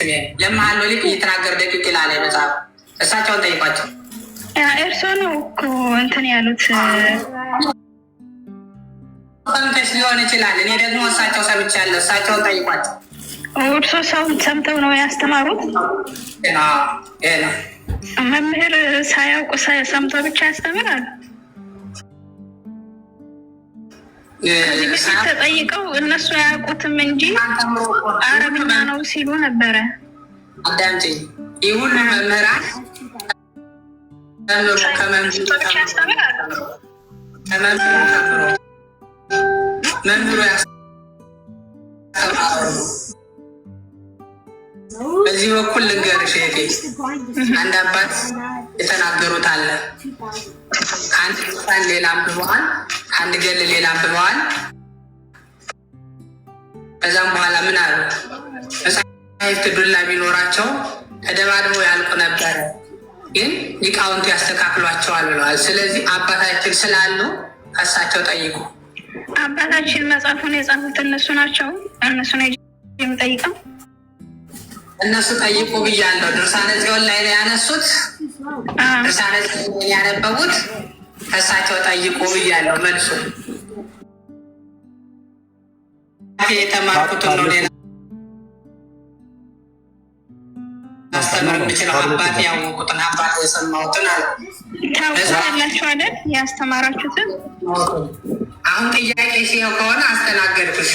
لما قالوا لك يتناገር ደቂቅ ይላል መጽሐፍ እሳቸውን ጠይቋቸው እርሶ ነው እኮ እንትን ያሉት ሰምተሽ ሊሆን ይችላል እኔ ደግሞ እሳቸው ሰምቻለሁ እሳቸውን ጠይቋቸው እርሶ ሰምተው ነው ያስተማሩት መምህር ሳያውቁ ሰምተው ብቻ ያስተምራል ተጠይቀው እነሱ ያውቁትም እንጂ አረብኛ ነው ሲሉ ነበረ አዳምጪ ይሁን መምህራን መምህሩ በዚህ በኩል ልንገርሽ እህቴ አንድ አባት የተናገሩት አለ አንድ እንኳን ሌላ አንብበዋል አንድ ገል ሌላ አንብበዋል ከዛም በኋላ ምን አሉ መጽሐፍት ዱላ ቢኖራቸው ተደባድበው ያልቁ ነበር ግን ሊቃውንቱ ያስተካክሏቸዋል ብለዋል ስለዚህ አባታችን ስላሉ ከሳቸው ጠይቁ አባታችን መጽሐፉን የጻፉት እነሱ ናቸው እነሱ ነው የሚጠይቀው እነሱ ጠይቁ ብያለሁ ድርሳነ ጽዮን ላይ ነው ያነሱት ድርሳነ ጽዮን ያነበቡት ከሳቸው ጠይቁ ብያለሁ መልሱ የተማርኩት ነው ሌላ አስተምር የምችለው አባት ያወቁትን አባት የሰማሁትን አለ ታውቃላችሁ አይደል ያስተማራችሁትን አሁን ጥያቄ ሲሆን ከሆነ አስተናገድኩሽ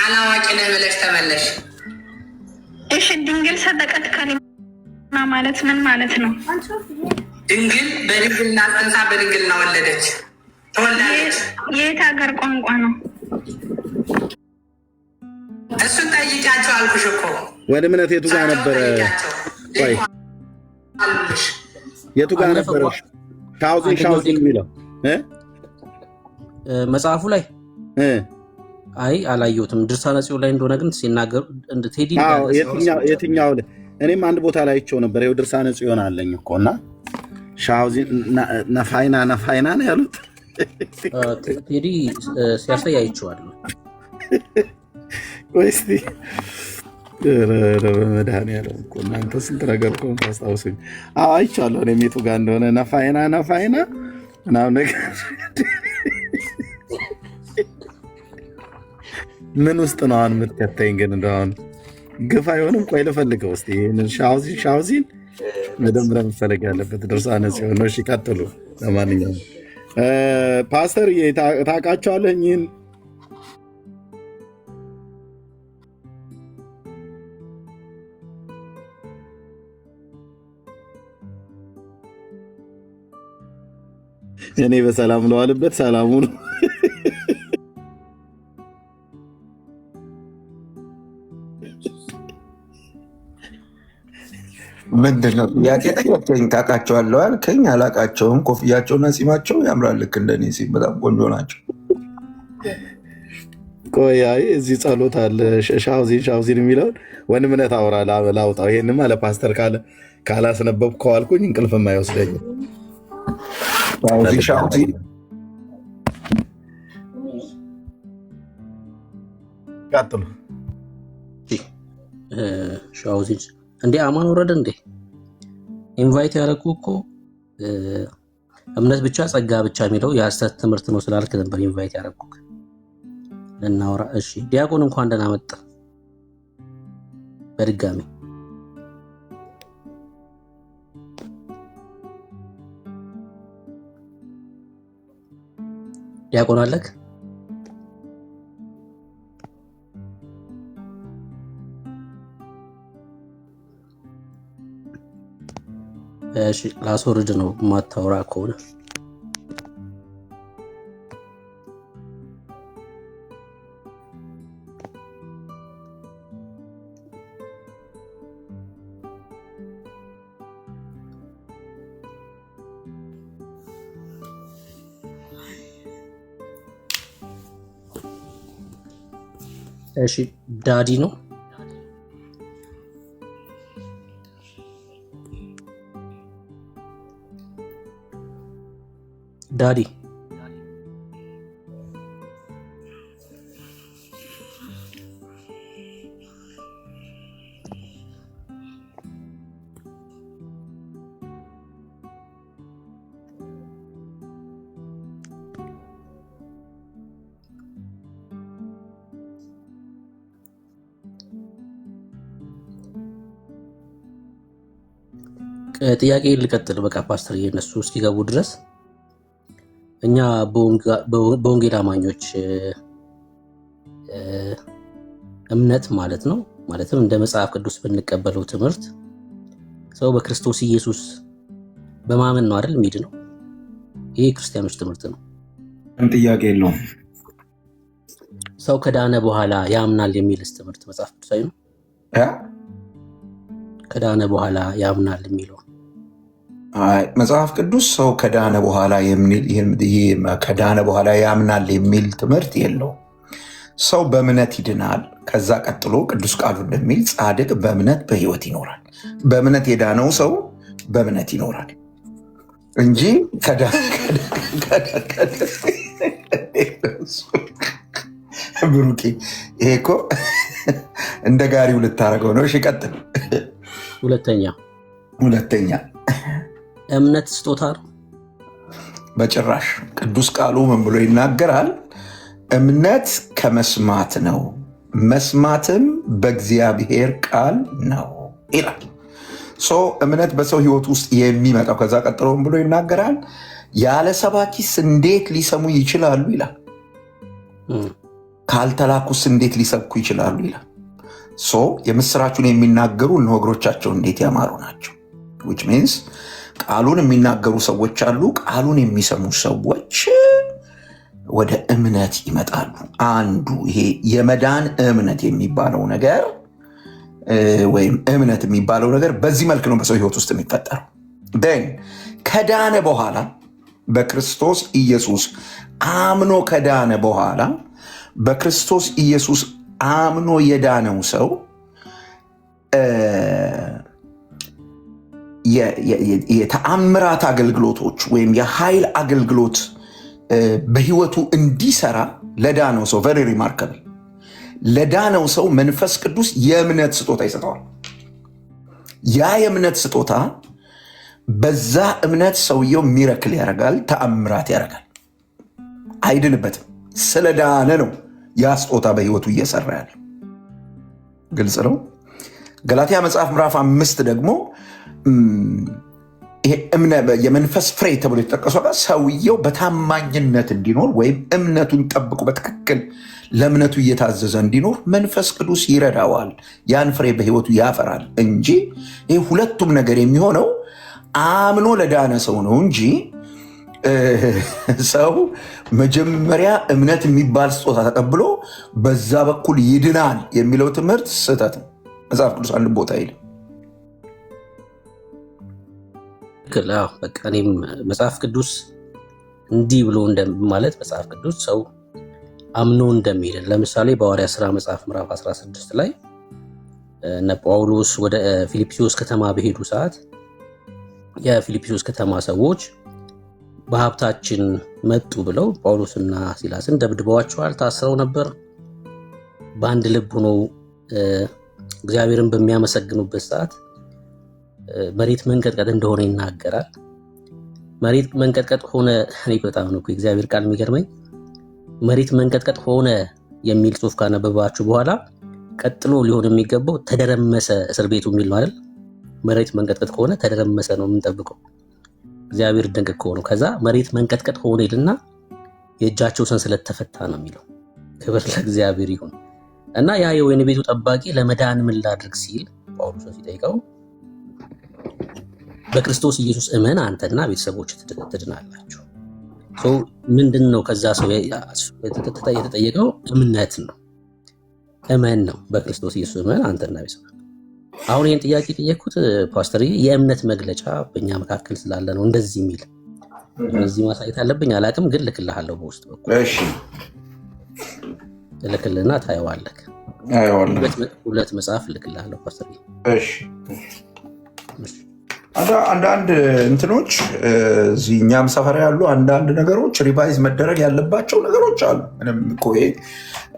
አላዋቂ ነህ ብለሽ ተመለሽ እሺ ድንግል ሰደቀት ከሊማ ማለት ምን ማለት ነው ድንግል በድንግልና ጸንሳ በድንግልና ወለደች ተወለደች የት ሀገር ቋንቋ ነው እሱን ጠይቃቸው አልኩሽ እኮ ወደ እምነት የቱ ጋር ነበረ ቆይ የቱ ጋር ነበረ ሻውዚን የሚለው መጽሐፉ ላይ አይ አላየሁትም ድርሳነ ጽዮን ላይ እንደሆነ ግን ሲናገሩ እንደ ቴዲ የትኛው እኔም አንድ ቦታ ላይ አይቼው ነበር ይኸው ድርሳነ ጽዮን አለኝ እኮና ሻውዚን ነፋይና ነው ያሉት ቴዲ ሲያሳይ አይቼዋለሁ ወይስ በመድኃኒዓለም እኮ እናንተ ስንት ነገር እኮ ታስታውሱኝ አይቻለሁ እኔም የቱ ጋር እንደሆነ ነፋይና ምናምን ነገር ምን ውስጥ ነው አሁን የምትከተኝ ግን እንደሆነ ግፍ አይሆንም ቆይ ልፈልገው እስኪ ይህንን ሻውዚን መደምረ መፈለግ ያለበት ድርሳነ ጽዮን ነው እሺ ቀጥሉ ለማንኛውም ፓስተር ታውቃቸዋለህ ይህን እኔ በሰላም ለዋልበት ሰላሙ ነው ምንድነው ጥያቄ ጠየቀኝ ታውቃቸዋለህ አልከኝ አላውቃቸውም ኮፍያቸውና ጺማቸው ያምራል ልክ እንደኔ ጺም በጣም ቆንጆ ናቸው ቆይ እዚህ ጸሎት አለ ሻውዚን የሚለውን ወንድምነት አውራ ላውጣው ይሄንማ ለፓስተር ካላስነበብከው አልኩኝ እንቅልፍም አይወስደኝም ቀጥሉ ሻውዚን እንዴ አማን ወረደ እንዴ ኢንቫይት ያደረኩ እኮ እምነት ብቻ ጸጋ ብቻ የሚለው የሐሰት ትምህርት ነው ስላልክ ነበር ኢንቫይት ያደረኩ እናውራ እሺ ዲያቆን እንኳን ደህና መጣ በድጋሚ ዲያቆን አለክ እሺ ላስወርድ ነው ማታወራ ከሆነ እሺ ዳዲ ነው ዳዲ ጥያቄ ልቀጥል። በቃ ፓስተር እነሱ እስኪገቡ ድረስ እኛ በወንጌል አማኞች እምነት ማለት ነው ማለትም እንደ መጽሐፍ ቅዱስ ብንቀበለው ትምህርት ሰው በክርስቶስ ኢየሱስ በማመን ነው አይደል የሚድ ነው። ይሄ ክርስቲያኖች ትምህርት ነው፣ ጥያቄ የለውም። ሰው ከዳነ በኋላ ያምናል የሚልስ ትምህርት መጽሐፍ ቅዱሳዊ ነው? ከዳነ በኋላ ያምናል የሚለው መጽሐፍ ቅዱስ ሰው ከዳነ በኋላ ከዳነ በኋላ ያምናል የሚል ትምህርት የለውም። ሰው በእምነት ይድናል። ከዛ ቀጥሎ ቅዱስ ቃሉ እንደሚል ጻድቅ በእምነት በሕይወት ይኖራል። በእምነት የዳነው ሰው በእምነት ይኖራል እንጂ ብሩኬ ይሄ እኮ እንደ ጋሪው ልታደርገው ነው። እሺ ቀጥል። ሁለተኛ እምነት ስጦታ ነው? በጭራሽ። ቅዱስ ቃሉ ምን ብሎ ይናገራል? እምነት ከመስማት ነው፣ መስማትም በእግዚአብሔር ቃል ነው ይላል። እምነት በሰው ሕይወት ውስጥ የሚመጣው ከዛ ቀጥሎ ምን ብሎ ይናገራል? ያለ ሰባኪስ እንዴት ሊሰሙ ይችላሉ ይላል። ካልተላኩስ እንዴት ሊሰብኩ ይችላሉ ይላል። የምስራቹን የሚናገሩ እነሆ እግሮቻቸው እንዴት ያማሩ ናቸው። which means ቃሉን የሚናገሩ ሰዎች አሉ። ቃሉን የሚሰሙ ሰዎች ወደ እምነት ይመጣሉ። አንዱ ይሄ የመዳን እምነት የሚባለው ነገር ወይም እምነት የሚባለው ነገር በዚህ መልክ ነው በሰው ሕይወት ውስጥ የሚፈጠረው። ከዳነ በኋላ በክርስቶስ ኢየሱስ አምኖ ከዳነ በኋላ በክርስቶስ ኢየሱስ አምኖ የዳነው ሰው የተአምራት አገልግሎቶች ወይም የኃይል አገልግሎት በሕይወቱ እንዲሰራ ለዳነው ሰው ቨሪ ሪማርከብል ለዳነው ሰው መንፈስ ቅዱስ የእምነት ስጦታ ይሰጠዋል። ያ የእምነት ስጦታ በዛ እምነት ሰውየው ሚረክል ያደርጋል፣ ተአምራት ያደርጋል። አይድንበትም፣ ስለዳነ ነው ያ ስጦታ በሕይወቱ እየሰራ ያለ። ግልጽ ነው። ገላትያ መጽሐፍ ምዕራፍ 5 ደግሞ ይሄ የመንፈስ ፍሬ ተብሎ የተጠቀሰው ጋር ሰውየው በታማኝነት እንዲኖር ወይም እምነቱን ጠብቆ በትክክል ለእምነቱ እየታዘዘ እንዲኖር መንፈስ ቅዱስ ይረዳዋል። ያን ፍሬ በሕይወቱ ያፈራል እንጂ ይህ ሁለቱም ነገር የሚሆነው አምኖ ለዳነ ሰው ነው እንጂ ሰው መጀመሪያ እምነት የሚባል ስጦታ ተቀብሎ በዛ በኩል ይድናል የሚለው ትምህርት ስህተት ነው። መጽሐፍ ቅዱስ አንድ ቦታ የለም። በቃ እኔም መጽሐፍ ቅዱስ እንዲህ ብሎ ማለት መጽሐፍ ቅዱስ ሰው አምኖ እንደሚሄድ ለምሳሌ በሐዋርያት ሥራ መጽሐፍ ምዕራፍ 16 ላይ እነ ጳውሎስ ወደ ፊልጵስዩስ ከተማ በሄዱ ሰዓት የፊልጵስዩስ ከተማ ሰዎች በሀብታችን መጡ ብለው ጳውሎስና ሲላስን ደብድበዋቸዋል። ታስረው ነበር። በአንድ ልብ ሆነው እግዚአብሔርን በሚያመሰግኑበት ሰዓት መሬት መንቀጥቀጥ እንደሆነ ይናገራል። መሬት መንቀጥቀጥ ሆነ። እኔ በጣም ነው እግዚአብሔር ቃል የሚገርመኝ። መሬት መንቀጥቀጥ ሆነ የሚል ጽሑፍ ካነበባችሁ በኋላ ቀጥሎ ሊሆን የሚገባው ተደረመሰ እስር ቤቱ የሚል ነው አይደል? መሬት መንቀጥቀጥ ከሆነ ተደረመሰ ነው የምንጠብቀው። እግዚአብሔር ደንቅ ከሆነው ከዛ መሬት መንቀጥቀጥ ሆነ ይልና የእጃቸው ሰንሰለት ተፈታ ነው የሚለው። ክብር ለእግዚአብሔር ይሁን። እና ያ የወይን ቤቱ ጠባቂ ለመዳን ምን ላድርግ ሲል ጳውሎስ ሲጠይቀው በክርስቶስ ኢየሱስ እመን አንተና ቤተሰቦች ትድናላችሁ። ምንድን ነው ከዛ ሰው የተጠየቀው? እምነት ነው። እመን ነው። በክርስቶስ ኢየሱስ እመን አንተና ቤተሰቦች። አሁን ይህን ጥያቄ ጠየቅኩት ፓስተር፣ የእምነት መግለጫ በእኛ መካከል ስላለ ነው እንደዚህ የሚል እዚህ ማሳየት አለብኝ አላቅም፣ ግን ልክልሃለሁ በውስጥ በኩል ልክልና ታየዋለህ። ሁለት መጽሐፍ ልክልሃለሁ ፓስተር። አንዳንድ እንትኖች እዚህ እኛም ሰፈር ያሉ አንዳንድ ነገሮች ሪቫይዝ መደረግ ያለባቸው ነገሮች አሉ። ምንም እኮ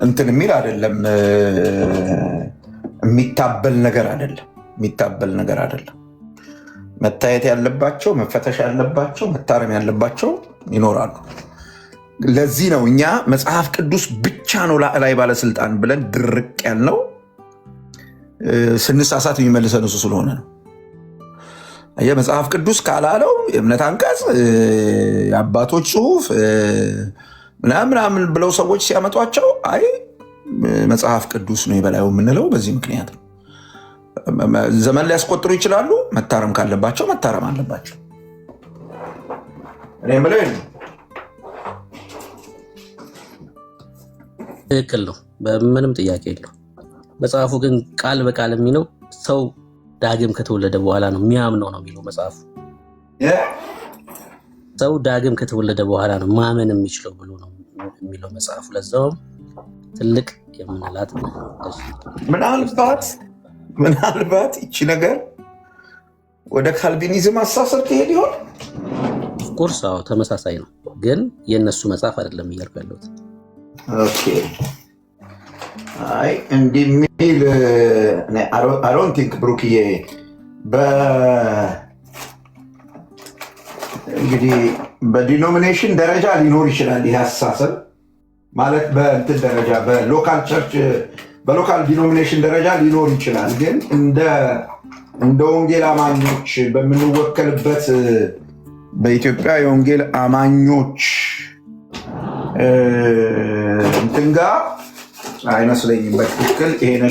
እንትን የሚል አይደለም፣ የሚታበል ነገር አይደለም። መታየት ያለባቸው፣ መፈተሽ ያለባቸው፣ መታረም ያለባቸው ይኖራሉ። ለዚህ ነው እኛ መጽሐፍ ቅዱስ ብቻ ነው ላይ ባለስልጣን ብለን ድርቅ ያልነው። ስንሳሳት የሚመልሰን እሱ ስለሆነ ነው። የመጽሐፍ ቅዱስ ካላለው የእምነት አንቀጽ የአባቶች ጽሑፍ ምናምን ብለው ሰዎች ሲያመጧቸው አይ መጽሐፍ ቅዱስ ነው የበላዩ የምንለው በዚህ ምክንያት ነው። ዘመን ሊያስቆጥሩ ይችላሉ። መታረም ካለባቸው መታረም አለባቸው። እኔ የምለው ትክክል ነው፣ በምንም ጥያቄ የለው። መጽሐፉ ግን ቃል በቃል የሚለው ሰው ዳግም ከተወለደ በኋላ ነው የሚያምነው ነው የሚለው መጽሐፉ። ሰው ዳግም ከተወለደ በኋላ ነው ማመን የሚችለው ብሎ ነው የሚለው መጽሐፉ። ለዛውም ትልቅ የምንላት ምናልባት ይቺ ነገር ወደ ካልቪኒዝም አሳሰር ትሄድ ይሆን? ኦፍኮርስ አዎ ተመሳሳይ ነው፣ ግን የእነሱ መጽሐፍ አይደለም እያልኩ ያለሁት። ኦኬ አይ እንዲህ የሚል አይ ዶንት ቲንክ ብሩክዬ እንግዲህ በዲኖሚኔሽን ደረጃ ሊኖር ይችላል ይህ አስተሳሰብ ማለት በእንትን ደረጃ በሎካል ቸርች በሎካል ዲኖሚኔሽን ደረጃ ሊኖር ይችላል። ግን እንደ ወንጌል አማኞች በምንወከልበት በኢትዮጵያ የወንጌል አማኞች እንትን ጋር አይመስለኝም በትክክል ይሄን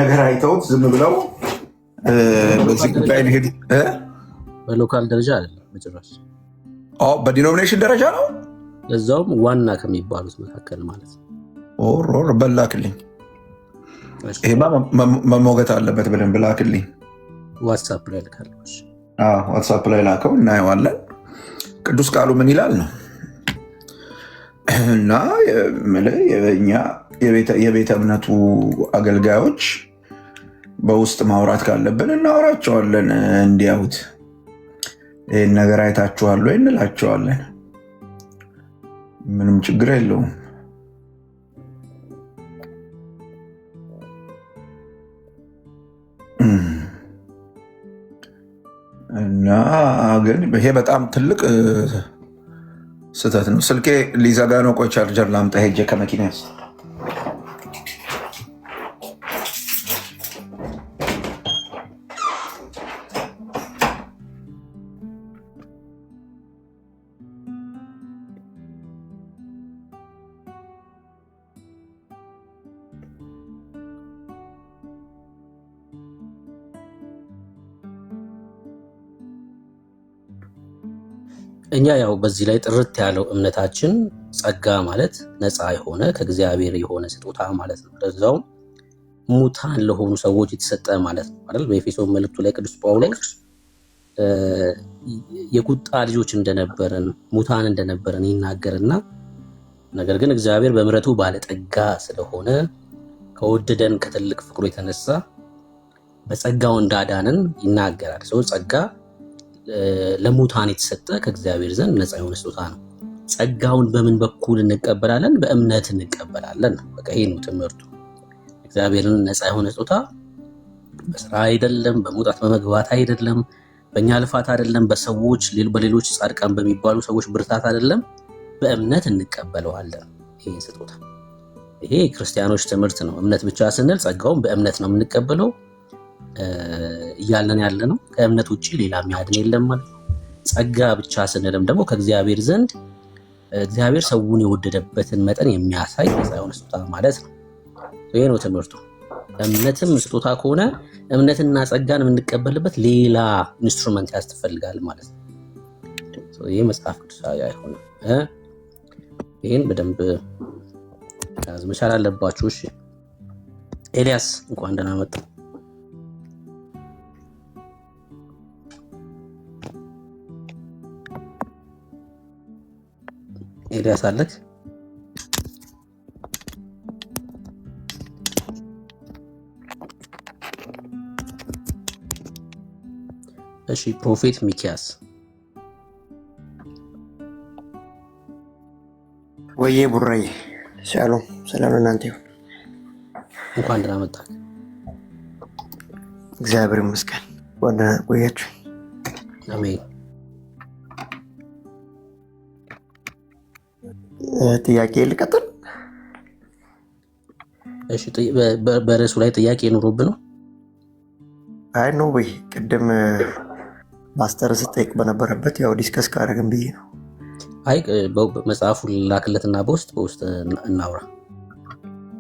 ነገር አይተውት ዝም ብለው በዚህ ጉዳይ ሄዱ። በሎካል ደረጃ አይደለም በጭራሽ፣ በዲኖሚኔሽን ደረጃ ነው። ለዛውም ዋና ከሚባሉት መካከል ማለት ነው። ኦሮር በላክልኝ፣ ይሄማ መሞገት አለበት። በደንብ ላክልኝ። ዋትሳፕ ላይ ልካለሁ። ዋትሳፕ ላይ ላከው እናየዋለን። ቅዱስ ቃሉ ምን ይላል ነው እና እኛ የቤተ እምነቱ አገልጋዮች በውስጥ ማውራት ካለብን እናወራቸዋለን። እንዲያዩት ይህን ነገር አይታችኋል ወይ እንላቸዋለን። ምንም ችግር የለውም። እና ግን ይሄ በጣም ትልቅ ስህተት ነው። ስልኬ ሊዘጋ ነው። ቆይ ቻርጀር ላምጣ ሄጄ ከመኪና ውስጥ። እኛ ያው በዚህ ላይ ጥርት ያለው እምነታችን ጸጋ ማለት ነፃ የሆነ ከእግዚአብሔር የሆነ ስጦታ ማለት ነው። ለዛውም ሙታን ለሆኑ ሰዎች የተሰጠ ማለት ነው አይደል? በኤፌሶን መልእክቱ ላይ ቅዱስ ጳውሎስ የቁጣ ልጆች እንደነበረን ሙታን እንደነበረን ይናገርና ነገር ግን እግዚአብሔር በምሕረቱ ባለጠጋ ስለሆነ ከወደደን ከትልቅ ፍቅሩ የተነሳ በጸጋው እንዳዳነን ይናገራል። ሰው ጸጋ ለሙታን የተሰጠ ከእግዚአብሔር ዘንድ ነፃ የሆነ ስጦታ ነው። ጸጋውን በምን በኩል እንቀበላለን? በእምነት እንቀበላለን። በቃ ይሄ ነው ትምህርቱ። እግዚአብሔርን ነፃ የሆነ ስጦታ በስራ አይደለም፣ በመውጣት በመግባት አይደለም፣ በእኛ ልፋት አይደለም፣ በሰዎች በሌሎች ጻድቃን በሚባሉ ሰዎች ብርታት አይደለም፣ በእምነት እንቀበለዋለን ይሄ ስጦታ። ይሄ ክርስቲያኖች ትምህርት ነው። እምነት ብቻ ስንል ጸጋውን በእምነት ነው የምንቀበለው እያለን ያለ ነው። ከእምነት ውጭ ሌላ የሚያድን የለም ማለት ነው። ጸጋ ብቻ ስንልም ደግሞ ከእግዚአብሔር ዘንድ እግዚአብሔር ሰውን የወደደበትን መጠን የሚያሳይ ነፃ የሆነ ስጦታ ማለት ነው። ይሄ ነው ትምህርቱ። እምነትም ስጦታ ከሆነ እምነትና ጸጋን የምንቀበልበት ሌላ ኢንስትሩመንት ያስፈልጋል ማለት ነው። ይሄ መጽሐፍ ቅዱሳዊ አይሆንም። ይህን በደንብ ያዝ መቻል አለባችሁ። እሺ ኤልያስ እንኳን ደህና መጣ። ኤልያስ አለክ? እሺ ፕሮፌት ሚኪያስ ወዬ ቡራዬ ሻሎም ሰላም ለእናንተ ይሁን። እንኳን ደህና መጣ። እግዚአብሔር ይመስገን። ወደ ቆያችሁ። አሜን። ጥያቄ ልቀጥል? እሺ በርዕሱ ላይ ጥያቄ ኑሮብህ ነው? አይ ነው ወይ ቅድም ማስተር ስጠይቅ በነበረበት ያው ዲስከስ ካደረግን ብዬ ነው። አይ መጽሐፉን ላክለትና በውስጥ እናውራ።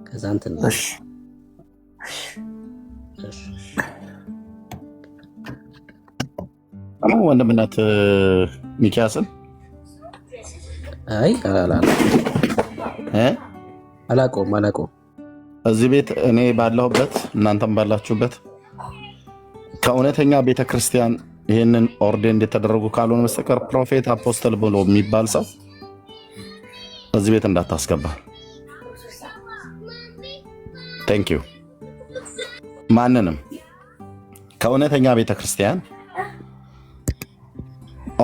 ከዛ እንትን እሺ ወንድምነት ሚኪያስን አይ አላውቀውም። እዚህ ቤት እኔ ባለሁበት እናንተም ባላችሁበት ከእውነተኛ ቤተክርስቲያን ይህንን ኦርዴን የተደረጉ ካልሆነ በስተቀር ፕሮፌት አፖስተል ብሎ የሚባል ሰው እዚህ ቤት እንዳታስገባ። ቴንክ ዩ። ማንንም ከእውነተኛ ቤተክርስቲያን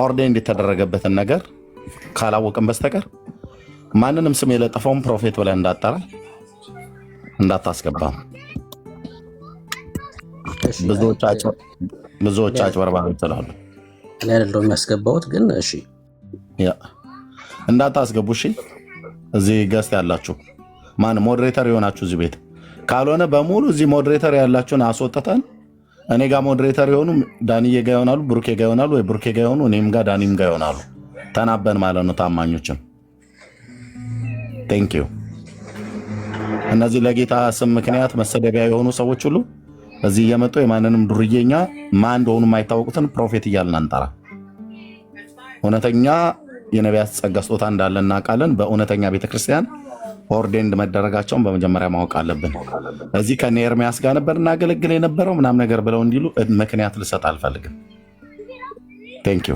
ኦርዴን የተደረገበትን ነገር ካላወቅን በስተቀር ማንንም ስም የለጠፈውን ፕሮፌት ብለህ እንዳታስገባ። ብዙዎች አጭበርባሪዎች ስላሉ እኔ አይደለሁም የሚያስገባሁት፣ ግን እሺ እንዳታስገቡ። እሺ እዚህ ገስት ያላችሁ ማን ሞዴሬተር የሆናችሁ እዚህ ቤት ካልሆነ በሙሉ እዚህ ሞዴሬተር ያላችሁን አስወጥተን እኔ ጋር ሞዴሬተር የሆኑ ዳንዬ ጋር ይሆናሉ፣ ብሩኬ ጋር ይሆናሉ፣ ወይ ብሩኬ ጋር ይሆኑ እኔም ጋር ዳኒም ጋር ይሆናሉ። ተናበን ማለት ነው። ታማኞችም ቴንክ ዩ። እነዚህ ለጌታ ስም ምክንያት መሰደቢያ የሆኑ ሰዎች ሁሉ እዚህ እየመጡ የማንንም ዱርዬኛ ማን እንደሆኑ የማይታወቁትን ፕሮፌት እያልን አንጠራ። እውነተኛ የነቢያት ጸጋ ስጦታ እንዳለ እናውቃለን። በእውነተኛ ቤተክርስቲያን ኦርዴንድ መደረጋቸውን በመጀመሪያ ማወቅ አለብን። እዚህ ከኔ ኤርሚያስ ጋር ነበር እናገለግል የነበረው ምናምን ነገር ብለው እንዲሉ ምክንያት ልሰጥ አልፈልግም። ቴንክ ዩ።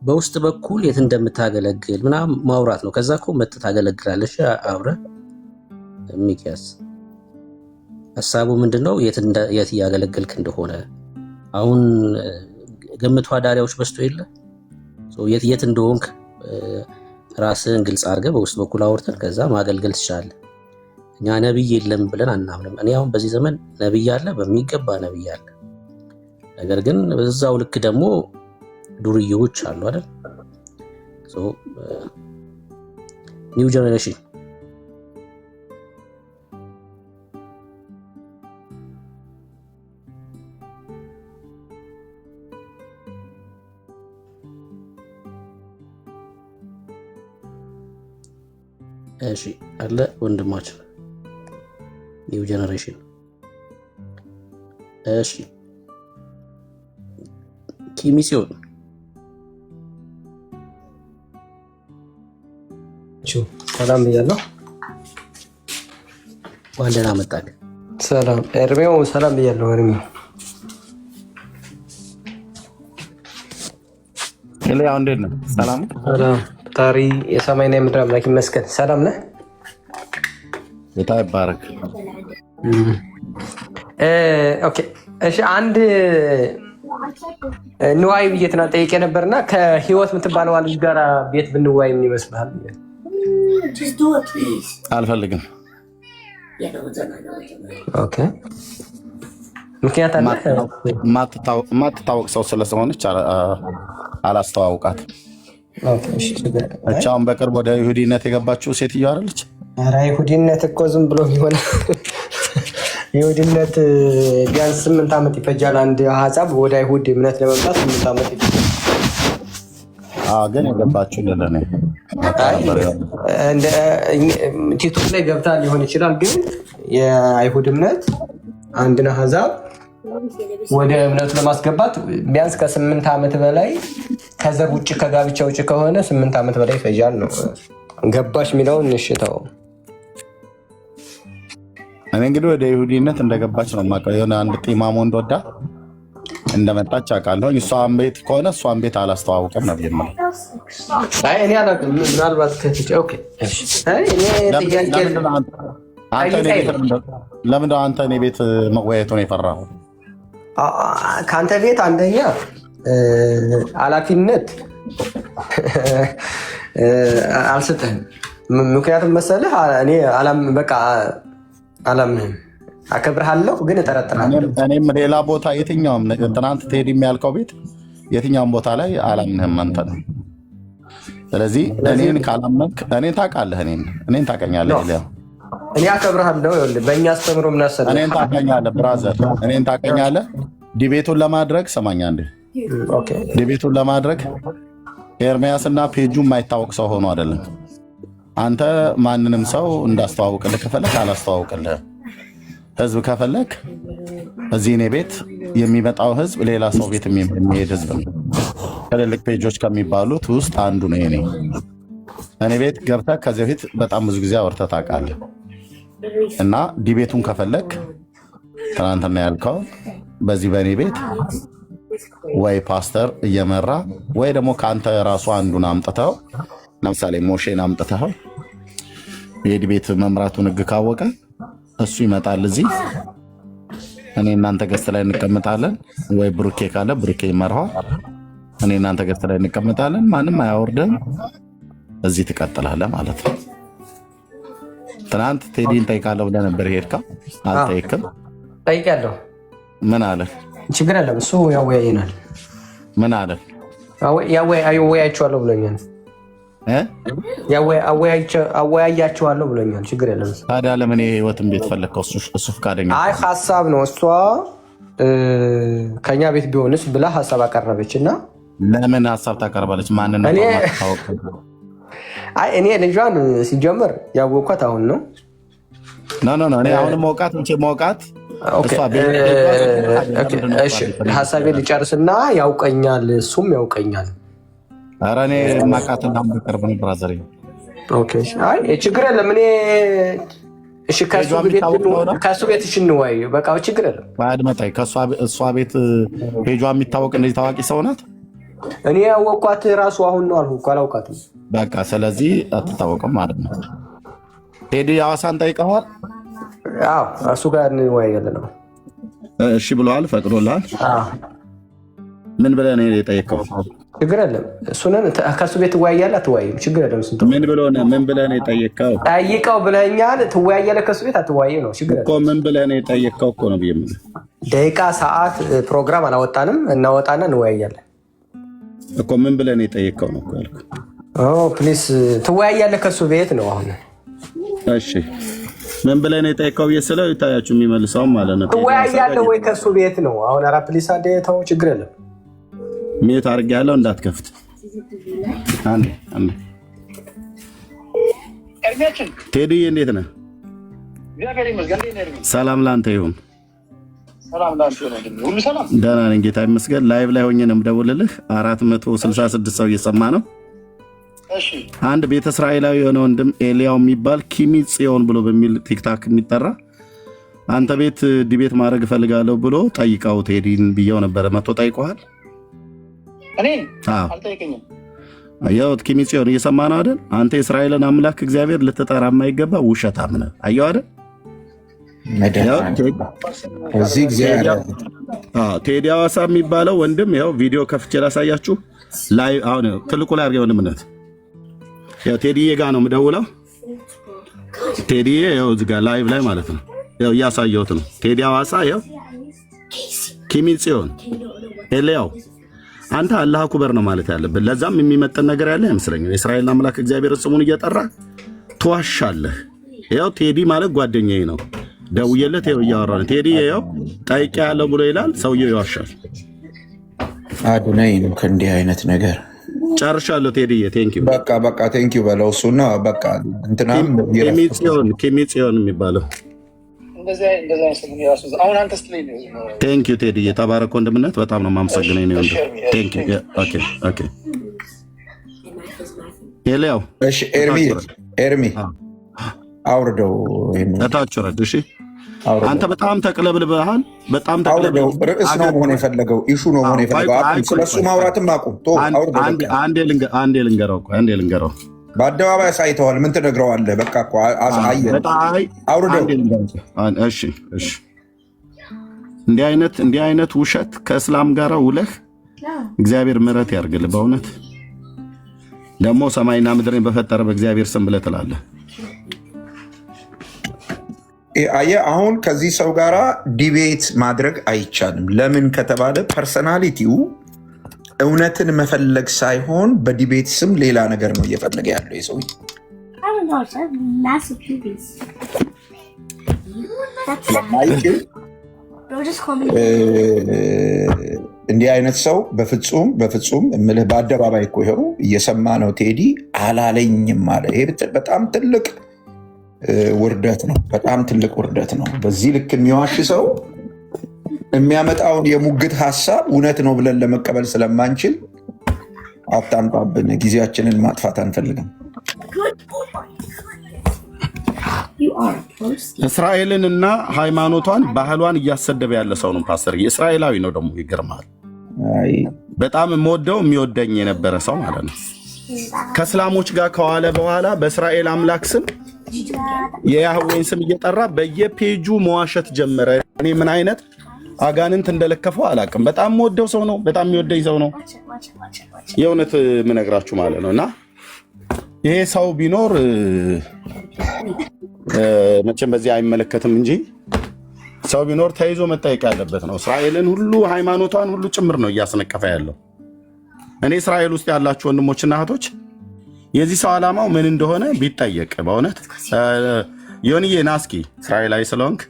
በውስጥ በኩል የት እንደምታገለግል ምናምን ማውራት ነው። ከዛ እኮ መጥተህ ታገለግላለሽ አብረህ። ሚኪያስ ሀሳቡ ምንድነው? የት እያገለገልክ እንደሆነ አሁን ገምቱ። አዳሪያዎች በዝቶ የለ የት እንደሆንክ ራስህን ግልጽ አድርገህ በውስጥ በኩል አውርተን ከዛ ማገልገል ትችላለህ። እኛ ነቢይ የለም ብለን አናምንም። እኔ አሁን በዚህ ዘመን ነቢይ አለ፣ በሚገባ ነቢይ አለ። ነገር ግን በዛው ልክ ደግሞ ዱርዬዎች አሉ አይደል? ኒው ጀነሬሽን እሺ አለ ወንድማችን ኒው ጀነሬሽን። እሺ ኪሚሲዮን ሰላም ብያለሁ። ዋንደና መጣክ። ሰላም ኤርሜው ሰላም ብያለሁ። ኤርሜው ያው እንዴት ነው? ሰላም ሰላም። ታሪ የሰማይና የምድር አምላክ ይመስገን። ሰላም ነህ? ጌታ ይባረክ። ኦኬ እሺ። አንድ ንዋይ ብዬ ትናንት ጠይቄ ነበርና ከህይወት የምትባለው ልጅ ጋር ቤት ብንዋይ ምን ይመስልሃል? አልፈልግም። ኦኬ ምክንያት አለ? ማትታወቅ ሰው ስለሆነች አላስተዋውቃት። እቻውን በቅርብ ወደ ይሁዲነት የገባችው ሴትዮ አይደለች? ኧረ ይሁዲነት እኮ ዝም ብሎ የሚሆነ ይሁዲነት ቢያንስ 8 ዓመት ይፈጃል። አንድ ሀሳብ ወደ አይሁድ እምነት ለመምጣት 8 ዓመት ይፈጃል። ግን የገባችው ለለኔ ቲክቶክ ላይ ገብታ ሊሆን ይችላል። ግን የአይሁድ እምነት አንድን አሕዛብ ወደ እምነቱ ለማስገባት ቢያንስ ከ8 ዓመት በላይ ከዘር ውጭ ከጋብቻ ውጭ ከሆነ 8 ዓመት በላይ ይፈጃል ነው። ገባሽ የሚለውን ንሽተው እኔ እንግዲህ ወደ ይሁዲነት እንደገባች ነው የማውቀው። የሆነ አንድ ጢማሞ እንደወዳ እንደመጣች አውቃለሁ። እሷን ቤት ከሆነ እሷን ቤት አላስተዋውቅም ነበር የምለው። እኔ አላውቅም። ምናልባት ለምንድነው አንተ እኔ ቤት መወያየቱን የፈራኸው? ከአንተ ቤት አንደኛ ኃላፊነት አልሰጠህም። ምክንያቱም መሰለህ እኔ በቃ አላምንህም። አከብርሃለሁ ግን እጠረጥራለሁ። እኔም ሌላ ቦታ የትኛውም ትናንት ትሄድ የሚያልከው ቤት የትኛውም ቦታ ላይ አላምንህም። አንተ ነው ስለዚህ እኔን ካላመንክ እኔን ታውቃለህ፣ እኔን ታውቀኛለህ። እኔ አከብርሃለሁ። በእኛ አስተምሮ ምናሰለ እኔን ታውቀኛለህ ብራዘር፣ እኔን ታውቀኛለህ። ዲቤቱን ለማድረግ ሰማኛ እንዴ ዲቤቱን ለማድረግ ኤርሚያስና ፔጁ የማይታወቅ ሰው ሆኖ አይደለም። አንተ ማንንም ሰው እንዳስተዋውቅልህ ከፈለክ አላስተዋውቅልህ። ህዝብ ከፈለክ እዚህ እኔ ቤት የሚመጣው ህዝብ ሌላ ሰው ቤት የሚሄድ ህዝብ ነው። ትልልቅ ፔጆች ከሚባሉት ውስጥ አንዱ ነው የኔ። እኔ ቤት ገብተህ ከዚህ በፊት በጣም ብዙ ጊዜ አውርተህ ታውቃለህ። እና ዲቤቱን ከፈለክ ትናንትና ያልከው በዚህ በእኔ ቤት ወይ ፓስተር እየመራ ወይ ደግሞ ከአንተ ራሱ አንዱን አምጥተው ለምሳሌ ሞሼን አምጥተው የዲቤት መምራቱን ህግ ካወቀ እሱ ይመጣል እዚህ፣ እኔ እናንተ ገስት ላይ እንቀመጣለን። ወይ ብሩኬ ካለ ብሩኬ ይመራዋል፣ እኔ እናንተ ገስት ላይ እንቀመጣለን። ማንም አያወርድም፣ እዚህ ትቀጥላለህ ማለት ነው። ትናንት ቴዲን ጠይቃለሁ ብለህ ነበር፣ ሄድካ አልጠይቅም? ጠይቄያለሁ። ምን አለ? ችግር የለም እሱ ያወያየናል። ምን አለ? ያወያያቸዋለሁ ብሎኛል። አወያያቸዋለሁ ብሎኛል። ችግር የለም። ታዲያ ለምን የህይወትን ቤት ፈለግከው? እሱ ፈቃደኛ አይ ሀሳብ ነው። እሷ ከኛ ቤት ቢሆንስ ብላ ሀሳብ አቀረበች እና ለምን ሀሳብ ታቀርባለች? ማንን ታወቅ? አይ እኔ ልጇን ሲጀምር ያወቅኳት አሁን ነው። እኔ አሁንም መውቃት ሀሳቤ ልጨርስና ያውቀኛል፣ እሱም ያውቀኛል። ኧረ እኔ ማቃትና ቅርብ ነው ብራዘር። ችግር የለም። እኔ ከእሱ ቤት እንወያይ፣ በቃ ችግር የለም። አድመጣኝ። ከእሷ ቤት ፔጇ የሚታወቅ እንደዚህ ታዋቂ ሰው ናት። እኔ ያወቅኳት ራሱ አሁን ነው አልኩ እኮ አላውቃትም። በቃ ስለዚህ አትታወቅም ማለት ነው። ቴዲ ሐዋሳን ጠይቀዋል? አዎ እሱ ጋር እንወያያለን ነው። እሺ ብለዋል? ፈቅዶልሃል? ምን ብለህ ነው የጠየቀው? ችግር የለም። እሱንን ከእሱ ቤት ትወያያለህ አትወያይም? ችግር የለም። ምን ብለህ ነው የጠየቀው? ጠይቀው ብለኸኛል። ትወያያለህ ከእሱ ቤት አትወያይም ነው? ችግር የለም። ምን ብለህ ነው የጠየቀው እኮ ነው ብዬ ደቂቃ ሰዓት ፕሮግራም አላወጣንም። እናወጣና እንወያያለን እኮ። ምን ብለህ ነው የጠየቀው ነው እኮ ያልኩህ። ፕሊስ ትወያያለህ ከእሱ ቤት ነው አሁን። እሺ ምን ብለህ ነው የጠየቀው ብዬ ስለው ይታያችሁ የሚመልሰውም ማለት ነው። ትወያያለህ ወይ ከእሱ ቤት ነው አሁን። ኧረ ፕሊስ አንዴ ተው፣ ችግር የለም። ሚዩት አድርጌያለሁ እንዳትከፍት። አንዴ ቴዲዬ እንዴት ነህ? ሰላም ላንተ ይሁን። ደህና ነኝ ጌታ ይመስገን። ላይቭ ላይ ሆኜ ነው የምደውልልህ። 466 ሰው እየሰማ ነው። አንድ ቤተ እስራኤላዊ የሆነ ወንድም ኤልያው የሚባል ኪሚ ጽዮን ብሎ በሚል ቲክታክ የሚጠራ አንተ ቤት ዲቤት ማድረግ እፈልጋለሁ ብሎ ጠይቀው ቴዲን ብየው ነበረ። መቶ ጠይቀዋል? ያው ኪሚ ጽዮን እየሰማ ነው አይደል? አንተ የእስራኤልን አምላክ እግዚአብሔር ልትጠራ የማይገባ ውሸታም ነህ። አየው አይደል? ቴዲ ሐዋሳ የሚባለው ወንድም ያው ቪዲዮ ከፍቼ ላሳያችሁ። ላይ አሁን ትልቁ ላይ አድርገው ወንድምነት ያው ቴዲዬ ጋር ነው የምደውለው። ቴዲዬ ያው እዚህ ጋር ላይቭ ላይ ማለት ነው ያው እያሳየሁት ነው። ቴዲ ሐዋሳ ያው ኪሚ ጽዮን ኤልያው አንተ አላህ አክበር ነው ማለት ያለብን። ለዛም የሚመጥን ነገር ያለ አይመስለኝም። የእስራኤል አምላክ እግዚአብሔር ስሙን እየጠራ ትዋሻለህ። ያው ቴዲ ማለት ጓደኛዬ ነው። ደውዬለት ያው እያወራ ነው። ቴዲ ያው ጠይቄ ያለው ብሎ ይላል። ሰውየው ይዋሻል። አዱናይ ነው ከእንዲህ አይነት ነገር ጨርሻለሁ። ቴዲዬ ቴንኪው። በቃ ቴንኪው በለው እሱና በቃ እንትናም ኪሚ ጽዮን የሚባለው ቴንኪው ቴዲዬ። ተባረክ ወንድምነት። በጣም ነው የማመሰግነኝ ነው። ቴንኪው። ኦኬ ኤልያው። እሺ ኤርሚ አውርደው እታች ወረድ። እሺ አንተ በጣም ተቅለብልበሃል። በጣም ተቅለብልበሃል። ርዕስ ነው መሆን የፈለገው፣ ኢሹ ነው መሆን የፈለገው። ስለሱ ማውራትም አቁም። አንዴ ልንገረው። በአደባባይ አሳይተዋል። ምን ትነግረዋለህ? በቃ እኮ አውርደው። እሺ እንዲህ አይነት ውሸት ከእስላም ጋር ውለህ እግዚአብሔር ምሕረት ያርግልህ። በእውነት ደግሞ ሰማይና ምድርን በፈጠረ በእግዚአብሔር ስም ብለህ ትላለህ። አየህ አሁን ከዚህ ሰው ጋር ዲቤት ማድረግ አይቻልም። ለምን ከተባለ ፐርሰናሊቲው እውነትን መፈለግ ሳይሆን በዲቤት ስም ሌላ ነገር ነው እየፈለገ ያለው የሰው እንዲህ አይነት ሰው በፍጹም እምልህ በአደባባይ እኮ ይኸው እየሰማ ነው። ቴዲ አላለኝም አለ። ይሄ በጣም ትልቅ ውርደት ነው። በጣም ትልቅ ውርደት ነው። በዚህ ልክ የሚዋሽ ሰው የሚያመጣውን የሙግት ሀሳብ እውነት ነው ብለን ለመቀበል ስለማንችል አታምጣብን። ጊዜያችንን ማጥፋት አንፈልግም። እስራኤልንና ሃይማኖቷን ባህሏን እያሰደበ ያለ ሰው ነው ፓስተር። እስራኤላዊ ነው ደግሞ ይገርማል። በጣም የምወደው የሚወደኝ የነበረ ሰው ማለት ነው። ከእስላሞች ጋር ከዋለ በኋላ በእስራኤል አምላክ ስም የያህዌን ስም እየጠራ በየፔጁ መዋሸት ጀመረ። እኔ ምን አይነት አጋንንት እንደለከፈው አላውቅም። በጣም የምወደው ሰው ነው። በጣም የሚወደኝ ሰው ነው። የእውነት ምነግራችሁ ማለት ነው። እና ይሄ ሰው ቢኖር መቼም በዚህ አይመለከትም እንጂ ሰው ቢኖር ተይዞ መጠየቅ ያለበት ነው። እስራኤልን ሁሉ ሃይማኖቷን ሁሉ ጭምር ነው እያስነቀፈ ያለው። እኔ እስራኤል ውስጥ ያላችሁ ወንድሞችና እህቶች የዚህ ሰው ዓላማው ምን እንደሆነ ቢጠየቅ በእውነት ዮኒዬ ናስኪ እስራኤላዊ ስለሆንክ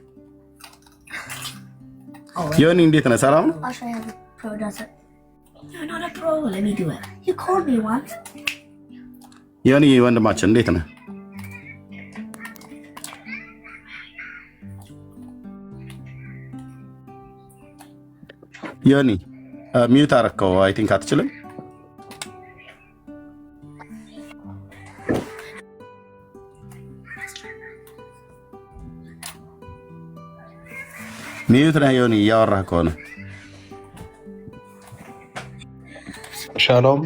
ዮኒ እንዴት ነህ? ሰላም ነው? ዮኒ ወንድማችን እንዴት ነህ? ዮኒ ሚዩት አረከው። አይ ቲንክ አትችልም። ሚዩት ነህ ዮኒ እያወራህ ከሆነ። ሻሎም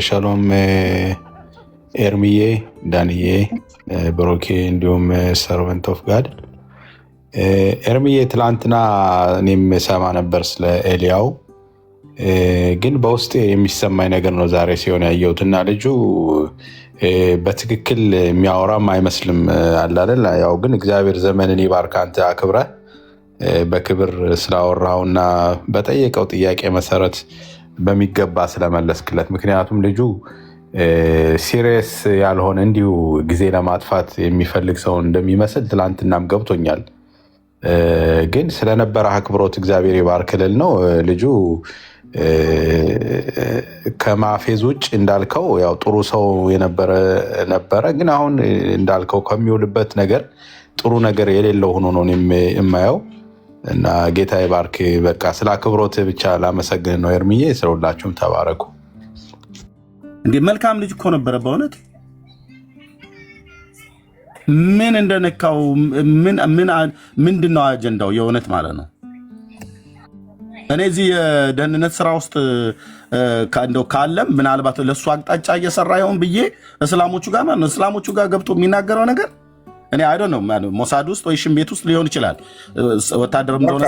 ሻሎም፣ ኤርሚዬ፣ ዳንዬ፣ ብሮኬ እንዲሁም ሰርቨንት ኦፍ ጋድ። ኤርሚዬ ትላንትና እኔም ሰማ ነበር ስለ ኤልያው፣ ግን በውስጤ የሚሰማኝ ነገር ነው ዛሬ ሲሆን ያየሁት እና ልጁ በትክክል የሚያወራም አይመስልም አለ አይደል? ያው ግን እግዚአብሔር ዘመንን ይባርክ። አንተ አክብረህ በክብር ስላወራውና በጠየቀው ጥያቄ መሰረት በሚገባ ስለመለስክለት። ምክንያቱም ልጁ ሲሪየስ ያልሆነ እንዲሁ ጊዜ ለማጥፋት የሚፈልግ ሰው እንደሚመስል ትላንትናም ገብቶኛል። ግን ስለነበረ አክብሮት እግዚአብሔር ይባርክልል ነው። ልጁ ከማፌዝ ውጭ እንዳልከው ያው ጥሩ ሰው ነበረ። ግን አሁን እንዳልከው ከሚውልበት ነገር ጥሩ ነገር የሌለው ሆኖ ነው የማየው። እና ጌታ ይባርክ። በቃ ስለ አክብሮት ብቻ ላመሰግን ነው። ኤርሚዬ ስለሁላችሁም ተባረኩ። እንዴ መልካም ልጅ እኮ ነበረ በእውነት። ምን እንደነካው ምንድነው አጀንዳው? የእውነት ማለት ነው። እኔ እዚህ የደህንነት ስራ ውስጥ እንደው ካለም ምናልባት ለእሱ አቅጣጫ እየሰራ ይሆን ብዬ እስላሞቹ ጋር ማለት ነው እስላሞቹ ጋር ገብቶ የሚናገረው ነገር እኔ አይ ዶንት ኖ ሞሳድ ውስጥ ወይ ሽን ቤት ውስጥ ሊሆን ይችላል። ወታደርም እንደሆነ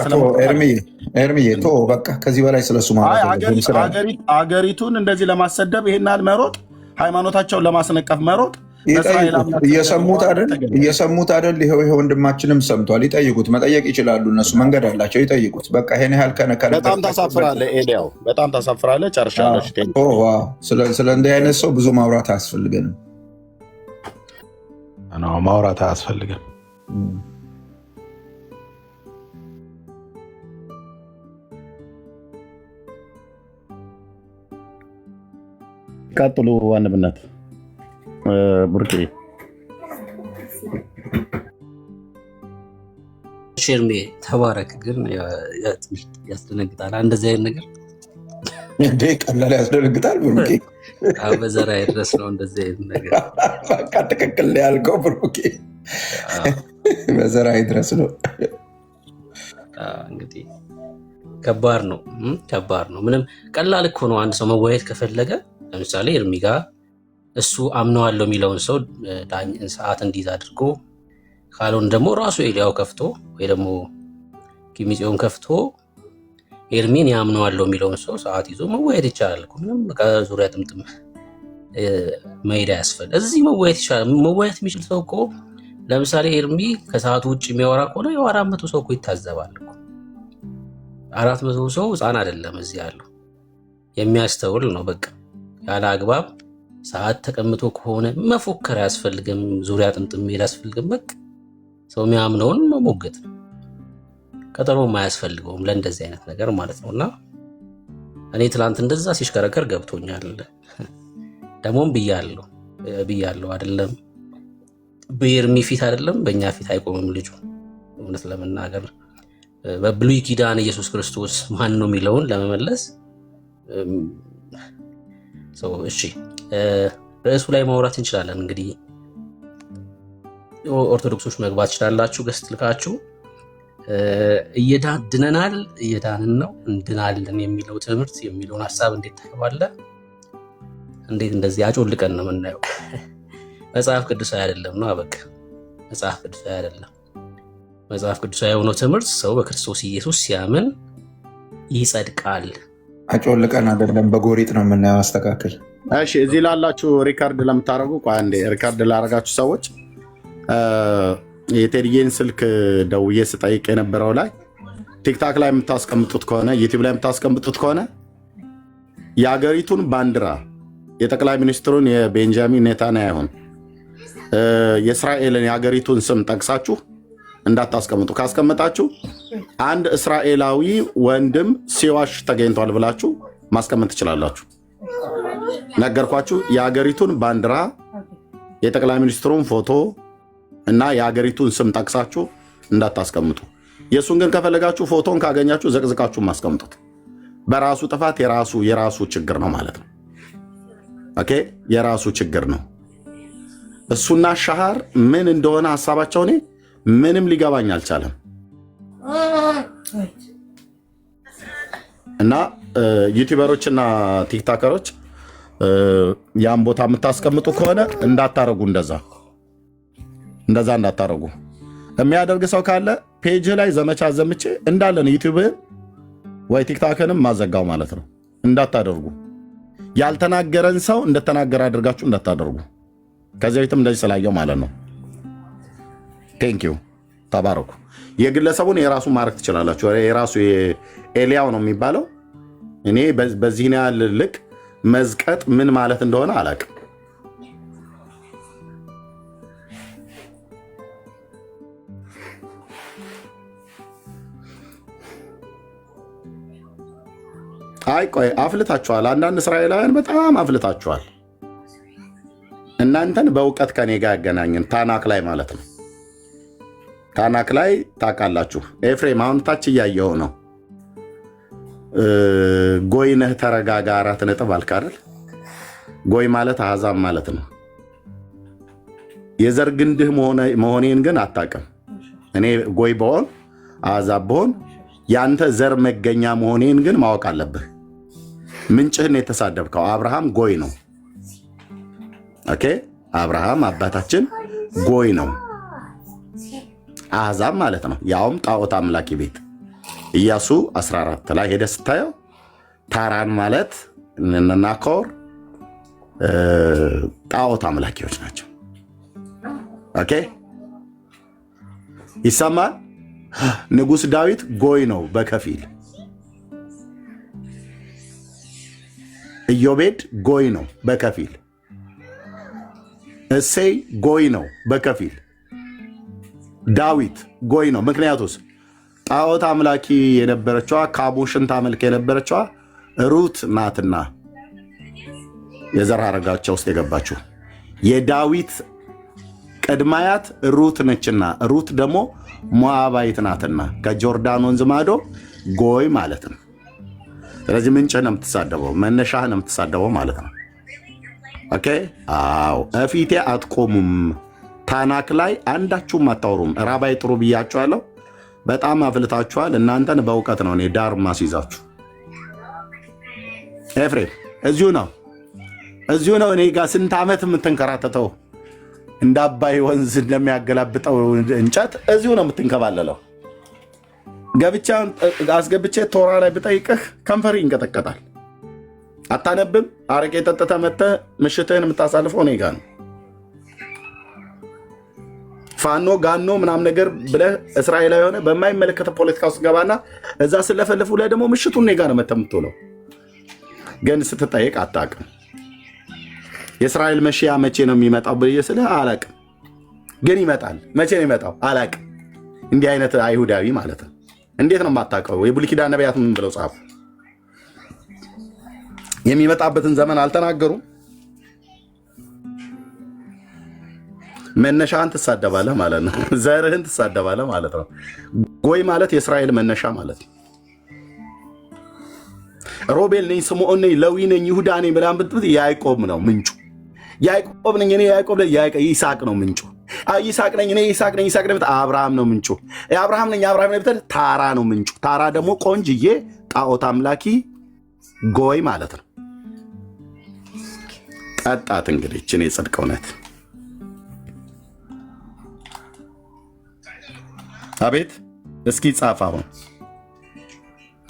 ኤርሚዬ ቶ በቃ ከዚህ በላይ ስለሱ ማለት አገሪቱን እንደዚህ ለማሰደብ ይሄናል መሮጥ፣ ሃይማኖታቸውን ለማስነቀፍ መሮጥ እየሰሙት አይደል? ይሄው ወንድማችንም ሰምቷል። ይጠይቁት፣ መጠየቅ ይችላሉ እነሱ መንገድ አላቸው። ይጠይቁት። በቃ ይሄን ያህል ከነከረ በጣም ታሳፍራለህ ኤልያው፣ በጣም ታሳፍራለህ። ጨርሻለሁ። ስለ እንዲህ አይነት ሰው ብዙ ማውራት አያስፈልገንም። ማውራት አያስፈልግም። ቀጥሉ ዋንብነት ብርቄ ሼርሜ ተባረክ። ግን ያስደነግጣል እንደዚህ አይነት ነገር እንዴ! ቀላል ያስደነግጣል ብሩኬ። በዘራ ድረስ ነው እንደዚህ አይነት ነገር። በቃ ትክክል ያልከው ብሩኬ፣ በዘራ ድረስ ነው። እንግዲህ ከባድ ነው፣ ከባድ ነው። ምንም ቀላል እኮ ነው። አንድ ሰው መወያየት ከፈለገ ለምሳሌ ኤርሚ ጋር እሱ አምነዋለሁ የሚለውን ሰው ሰዓት እንዲይዝ አድርጎ ካልሆነ ደግሞ ራሱ ኤልያው ከፍቶ ወይ ደግሞ ኪሚጽዮን ከፍቶ ኤርሚን ያምነዋለሁ የሚለውን ሰው ሰዓት ይዞ መወያየት ይቻላል። ምንም ከዙሪያ ጥምጥም መሄድ አያስፈልግም። እዚህ መወያየት ይቻላል። መወያየት የሚችል ሰው እኮ ለምሳሌ ኤርሚ ከሰዓቱ ውጭ የሚያወራ ከሆነ ያው 400 ሰው እኮ ይታዘባል እኮ። 400 ሰው ህፃን አይደለም እዚህ ያለው። የሚያስተውል ነው። በቃ ያለ አግባብ ሰዓት ተቀምጦ ከሆነ መፎከር አያስፈልግም፣ ዙሪያ ጥምጥም መሄድ አያስፈልግም። በቃ ሰው የሚያምነውን መሞገት ነው። ቀጠሮም አያስፈልገውም ለእንደዚህ አይነት ነገር ማለት ነው። እና እኔ ትላንት እንደዛ ሲሽከረከር ገብቶኛል። ደግሞም ብያለሁ አይደለም በኤርሚ ፊት አይደለም በእኛ ፊት አይቆምም ልጁ። እውነት ለመናገር በብሉይ ኪዳን ኢየሱስ ክርስቶስ ማን ነው የሚለውን ለመመለስ እሺ ርዕሱ ላይ ማውራት እንችላለን። እንግዲህ ኦርቶዶክሶች መግባት ይችላላችሁ፣ ገስት ልካችሁ ድነናል፣ እየዳንን ነው፣ እንድናለን የሚለው ትምህርት የሚለውን ሀሳብ እንዴት ታየዋለህ? እንዴት እንደዚህ አጮልቀን ነው የምናየው? መጽሐፍ ቅዱሳዊ አይደለም ነው። በቃ መጽሐፍ ቅዱሳዊ አይደለም። መጽሐፍ ቅዱሳዊ የሆነው ትምህርት ሰው በክርስቶስ ኢየሱስ ሲያምን ይጸድቃል። አጮልቀን አይደለም፣ በጎሪጥ ነው የምናየው። አስተካክል። እሺ፣ እዚህ ላላችሁ ሪካርድ ለምታደርጉ አንዴ ሪካርድ ላደረጋችሁ ሰዎች የቴዲዬን ስልክ ደውዬ ስጠይቅ የነበረው ላይ ቲክታክ ላይ የምታስቀምጡት ከሆነ ዩቲዩብ ላይ የምታስቀምጡት ከሆነ የአገሪቱን ባንዲራ የጠቅላይ ሚኒስትሩን የቤንጃሚን ኔታንያሁን የእስራኤልን የአገሪቱን ስም ጠቅሳችሁ እንዳታስቀምጡ። ካስቀምጣችሁ አንድ እስራኤላዊ ወንድም ሲዋሽ ተገኝቷል ብላችሁ ማስቀመጥ ትችላላችሁ። ነገርኳችሁ። የአገሪቱን ባንዲራ የጠቅላይ ሚኒስትሩን ፎቶ እና የአገሪቱን ስም ጠቅሳችሁ እንዳታስቀምጡ። የእሱን ግን ከፈለጋችሁ ፎቶን ካገኛችሁ ዘቅዝቃችሁ ማስቀምጡት። በራሱ ጥፋት የራሱ ችግር ነው ማለት ነው። ኦኬ፣ የራሱ ችግር ነው። እሱና ሻሃር ምን እንደሆነ ሀሳባቸው እኔ ምንም ሊገባኝ አልቻለም። እና ዩቲዩበሮችና ቲክታከሮች ያን ቦታ የምታስቀምጡ ከሆነ እንዳታረጉ፣ እንደዛ እንዳታረጉ። የሚያደርግ ሰው ካለ ፔጅ ላይ ዘመቻ ዘምቼ እንዳለን ዩቲዩብህን ወይ ቲክታክንም ማዘጋው ማለት ነው። እንዳታደርጉ። ያልተናገረን ሰው እንደተናገረ አድርጋችሁ እንዳታደርጉ። ከዚህ በፊትም እንደዚህ ስላየው ማለት ነው። ቴንኪዩ፣ ተባረኩ። የግለሰቡን የራሱ ማድረግ ትችላላችሁ። የራሱ ኤልያው ነው የሚባለው። እኔ በዚህን ያህል ልክ መዝቀጥ ምን ማለት እንደሆነ አላውቅም። አይ ቆይ፣ አፍልታችኋል። አንዳንድ እስራኤላውያን በጣም አፍልታችኋል። እናንተን በእውቀት ከኔ ጋር ያገናኝን ታናክ ላይ ማለት ነው። ታናክ ላይ ታውቃላችሁ። ኤፍሬም አሁን ታች እያየው ነው። ጎይነህ ተረጋጋ 4 ነጥብ አልክ አይደል? ጎይ ማለት አሕዛብ ማለት ነው። የዘር ግንድህ መሆኔን ግን አታውቅም። እኔ ጎይ በሆን አሕዛብ በሆን ያንተ ዘር መገኛ መሆኔን ግን ማወቅ አለብህ። ምንጭህን የተሳደብከው አብርሃም ጎይ ነው። ኦኬ፣ አብርሃም አባታችን ጎይ ነው። አሕዛብ ማለት ነው፣ ያውም ጣዖት አምላኪ ቤት። ኢያሱ 14 ላይ ሄደ ስታየው ታራን ማለት ናኮር ጣዖት አምላኪዎች ናቸው። ኦኬ፣ ይሰማል። ንጉሥ ዳዊት ጎይ ነው በከፊል። ኢዮቤድ ጎይ ነው በከፊል። እሴይ ጎይ ነው በከፊል። ዳዊት ጎይ ነው። ምክንያቱስ ጣዖት አምላኪ የነበረችዋ ካቡሽን ታመልክ የነበረችዋ ሩት ናትና የዘር ሐረጋቸው ውስጥ የገባችው የዳዊት ቅድማያት ሩት ነችና፣ ሩት ደግሞ ሞዓባዊት ናትና ከጆርዳን ወንዝ ማዶ ጎይ ማለት ነው። ስለዚህ ምንጭህ ነው የምትሳደበው፣ መነሻህ ነው የምትሳደበው ማለት ነው። ኦኬ፣ አዎ፣ እፊቴ አትቆሙም። ታናክ ላይ አንዳችሁም አታወሩም። ራባይ ጥሩ ብያችኋለሁ። በጣም አፍልታችኋል። እናንተን በእውቀት ነው እኔ ዳር ማስይዛችሁ። ኤፍሬም እዚሁ ነው እኔ ጋር ስንት ዓመት የምትንከራተተው እንደ አባይ ወንዝ እንደሚያገላብጠው እንጨት እዚሁ ነው የምትንከባለለው። ገብቻ አስገብቼ ቶራ ላይ ብጠይቅህ ከንፈር ይንቀጠቀጣል። አታነብም። አረቄ ጠጥተህ መጥተህ ምሽትህን የምታሳልፈው እኔ ጋ ነው። ፋኖ ጋኖ ምናምን ነገር ብለህ እስራኤላዊ የሆነ በማይመለከተ ፖለቲካ ውስጥ ገባና እዛ ስለፈልፉ ላይ ደግሞ ምሽቱን እኔ ጋ ነው መተህ የምትውለው። ግን ስትጠየቅ አታውቅም። የእስራኤል መሺያ መቼ ነው የሚመጣው ብዬ ስልህ አላውቅም፣ ግን ይመጣል። መቼ ነው የሚመጣው አላውቅም። እንዲህ አይነት አይሁዳዊ ማለት ነው። እንዴት ነው የማታውቀው? የብሉይ ኪዳን ነቢያት ምን ብለው ጻፉ? የሚመጣበትን ዘመን አልተናገሩም? መነሻህን ትሳደባለህ ማለት ነው። ዘርህን ትሳደባለህ ማለት ነው። ጎይ ማለት የእስራኤል መነሻ ማለት ነው። ሮቤል ነኝ፣ ስምዖን ነኝ፣ ሌዊ ነኝ፣ ይሁዳ ነኝ ብላን ብትብት ያዕቆብ ነው ምንጩ። ያዕቆብ ነኝ እኔ ያዕቆብ ነኝ፣ ይስሐቅ ነው ምንጩ። ይስሐቅ ነኝ እኔ ይስሐቅ ነኝ፣ ይስሐቅ ነኝ አብርሃም ነው ምንጩ። አብርሃም ነኝ አብርሃም ነኝ ብትል ታራ ነው ምንጩ። ታራ ደግሞ ቆንጅዬ ጣዖት አምላኪ ጎይ ማለት ነው። ቀጣት እንግዲህ እችን የጽድቅ እውነት አቤት። እስኪ ጻፍ፣ አሁን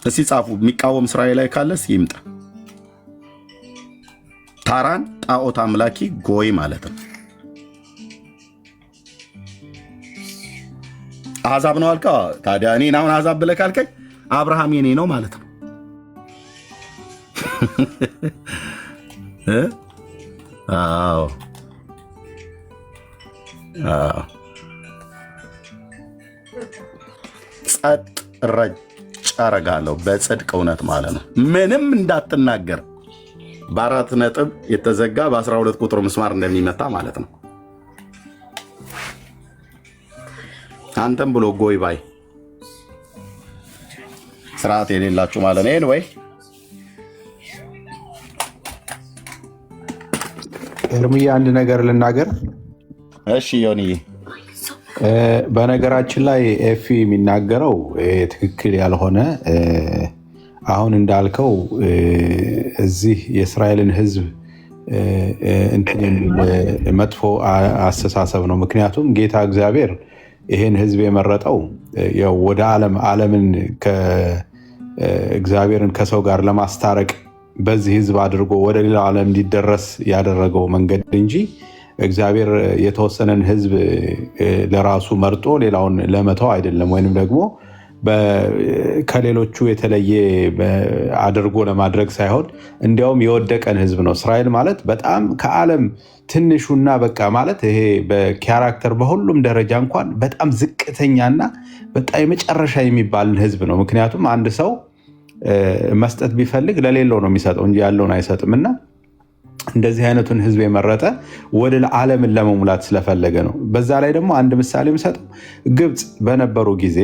እስኪ ጻፉ። የሚቃወም እስራኤላዊ ካለ እስኪ ይምጣ። ታራን ጣዖት አምላኪ ጎይ ማለት ነው። አሕዛብ ነው አልካ። ታዲያ እኔን አሁን አሕዛብ ብለህ ካልከኝ አብርሃም የኔ ነው ማለት ነው። አዎ ጸጥ ረጭ አረጋለሁ በጽድቅ እውነት ማለት ነው። ምንም እንዳትናገር በ4 ነጥብ የተዘጋ በ12 ቁጥር ምስማር እንደሚመታ ማለት ነው። አንተም ብሎ ጎይ ባይ ስርዓት የሌላችሁ ማለት ነው። ወይ ኤርምያ አንድ ነገር ልናገር። እሺ ዮኒዬ። በነገራችን ላይ ኤፊ የሚናገረው ትክክል ያልሆነ አሁን እንዳልከው እዚህ የእስራኤልን ሕዝብ እንትን የሚል መጥፎ አስተሳሰብ ነው። ምክንያቱም ጌታ እግዚአብሔር ይሄን ሕዝብ የመረጠው ወደ ዓለምን እግዚአብሔርን ከሰው ጋር ለማስታረቅ በዚህ ሕዝብ አድርጎ ወደ ሌላው ዓለም እንዲደረስ ያደረገው መንገድ እንጂ እግዚአብሔር የተወሰነን ሕዝብ ለራሱ መርጦ ሌላውን ለመተው አይደለም፣ ወይንም ደግሞ ከሌሎቹ የተለየ አድርጎ ለማድረግ ሳይሆን እንዲያውም የወደቀን ሕዝብ ነው። እስራኤል ማለት በጣም ከዓለም ትንሹና በቃ ማለት ይሄ በካራክተር በሁሉም ደረጃ እንኳን በጣም ዝቅተኛና በጣም የመጨረሻ የሚባልን ሕዝብ ነው። ምክንያቱም አንድ ሰው መስጠት ቢፈልግ ለሌለው ነው የሚሰጠው እንጂ ያለውን አይሰጥም። እና እንደዚህ አይነቱን ሕዝብ የመረጠ ወደ ዓለምን ለመሙላት ስለፈለገ ነው። በዛ ላይ ደግሞ አንድ ምሳሌ የምሰጠው ግብፅ በነበሩ ጊዜ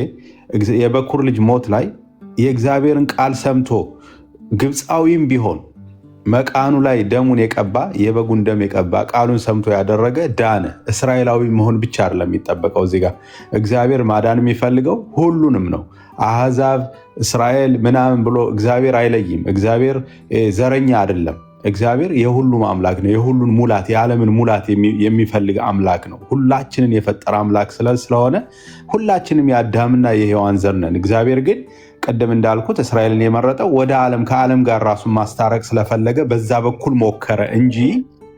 የበኩር ልጅ ሞት ላይ የእግዚአብሔርን ቃል ሰምቶ ግብፃዊም ቢሆን መቃኑ ላይ ደሙን የቀባ የበጉን ደም የቀባ ቃሉን ሰምቶ ያደረገ ዳነ። እስራኤላዊ መሆን ብቻ አይደለም የሚጠበቀው። እዚህ ጋር እግዚአብሔር ማዳን የሚፈልገው ሁሉንም ነው። አሕዛብ፣ እስራኤል ምናምን ብሎ እግዚአብሔር አይለይም። እግዚአብሔር ዘረኛ አይደለም። እግዚአብሔር የሁሉም አምላክ ነው። የሁሉን ሙላት የዓለምን ሙላት የሚፈልግ አምላክ ነው። ሁላችንን የፈጠረ አምላክ ስለሆነ ሁላችንም የአዳምና የሔዋን ዘር ነን። እግዚአብሔር ግን ቀደም እንዳልኩት እስራኤልን የመረጠው ወደ ዓለም ከዓለም ጋር ራሱን ማስታረቅ ስለፈለገ በዛ በኩል ሞከረ እንጂ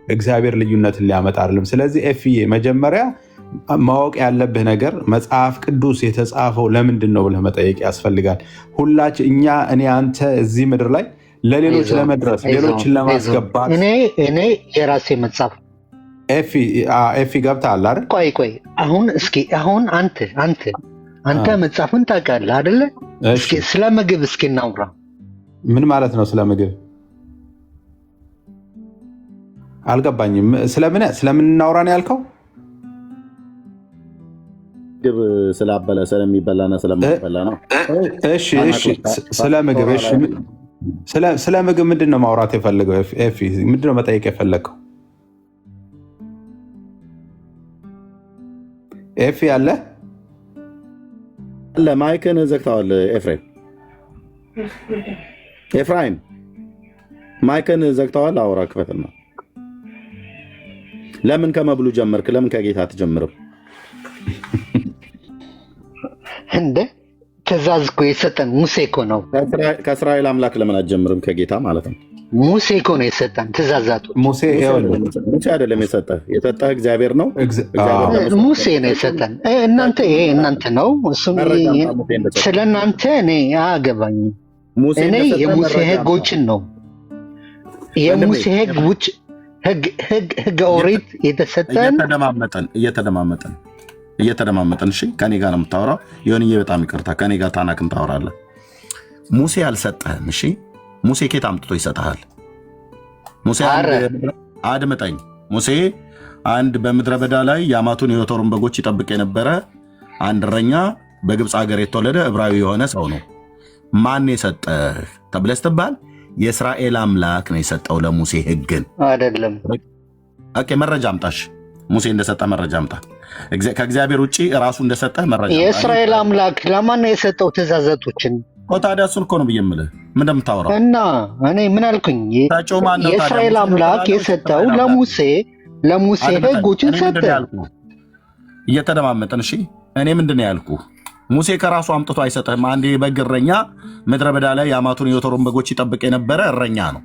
እግዚአብሔር ልዩነትን ሊያመጣ አይደለም። ስለዚህ ኤፍዬ መጀመሪያ ማወቅ ያለብህ ነገር መጽሐፍ ቅዱስ የተጻፈው ለምንድን ነው ብለህ መጠየቅ ያስፈልጋል። እኛ እኔ አንተ እዚህ ምድር ላይ ለሌሎች ለመድረስ ሌሎችን ለማስገባት እኔ የራሴ መጽሐፍ ኤፊ ገብተሃል አይደል? ቆይ አሁን እስኪ አሁን አንተ መጽሐፍን ታውቃለህ አይደለ? እስኪ ስለ ምግብ እስኪ እናውራ። ምን ማለት ነው ስለ ምግብ? አልገባኝም። ስለምን እናውራ ነው ያልከው? ምግብ ስላበለ ስለሚበላና ስለማይበላ ነው። እሺ ስለ ምግብ እሺ ስለ ምግብ ምንድን ነው ማውራት የፈለገው? ኤፊ ምንድን ነው መጠየቅ የፈለገው? ኤፊ አለ ማይክን ዘግተዋል። ኤፍራይም ማይክን ዘግተዋል። አውራ ክፈትና። ለምን ከመብሉ ጀመርክ? ለምን ከጌታ አትጀምርም እንደ ትእዛዝ እኮ የሰጠን ሙሴ እኮ ነው። ከእስራኤል አምላክ ለምን አትጀምርም? ከጌታ ማለት ነው። ሙሴ እኮ ነው የሰጠን ትእዛዛቱ። ሙሴ አይደለም የሰጠህ እግዚአብሔር ነው። ሙሴ ነው የሰጠን። እናንተ ይሄ እናንተ ነው። እሱም ስለ እናንተ እኔ አያገባኝም። እኔ የሙሴ ሕጎችን ነው የሙሴ ህግ ውጭ ህግ ኦሪት የተሰጠን እየተደማመጠን እሺ፣ ከኔ ጋር ነው የምታወራው። ይሁንዬ በጣም ይቅርታ፣ ከኔ ጋር ታናክን ታወራለህ። ሙሴ አልሰጠህም። እሺ፣ ሙሴ ኬት አምጥቶ ይሰጥሃል? ሙሴ አድምጠኝ። ሙሴ አንድ በምድረ በዳ ላይ የአማቱን የዮቶርን በጎች ይጠብቅ የነበረ አንድ እረኛ በግብፅ ሀገር የተወለደ ዕብራዊ የሆነ ሰው ነው። ማን የሰጠህ ተብለህ ስትባል የእስራኤል አምላክ ነው የሰጠው ለሙሴ ህግን። አይደለም። ኦኬ፣ መረጃ አምጣሽ። ሙሴ እንደሰጠ መረጃ አምጣ። ከእግዚአብሔር ውጭ ራሱ እንደሰጠ መረጃ። የእስራኤል አምላክ ለማን ነው የሰጠው ትእዛዛቶችን? ታዲያ እሱን እኮ ነው ብዬ የምልህ። ምን እንደምታወራው እና እኔ ምን አልኩኝ? የእስራኤል አምላክ የሰጠው ለሙሴ ህጎችን ሰጠ። እየተደማመጥን እሺ። እኔ ምንድን ነው ያልኩህ? ሙሴ ከራሱ አምጥቶ አይሰጥህም። አንድ የበግ እረኛ ምድረ በዳ ላይ የአማቱን የዮቶርን በጎች ይጠብቅ የነበረ እረኛ ነው።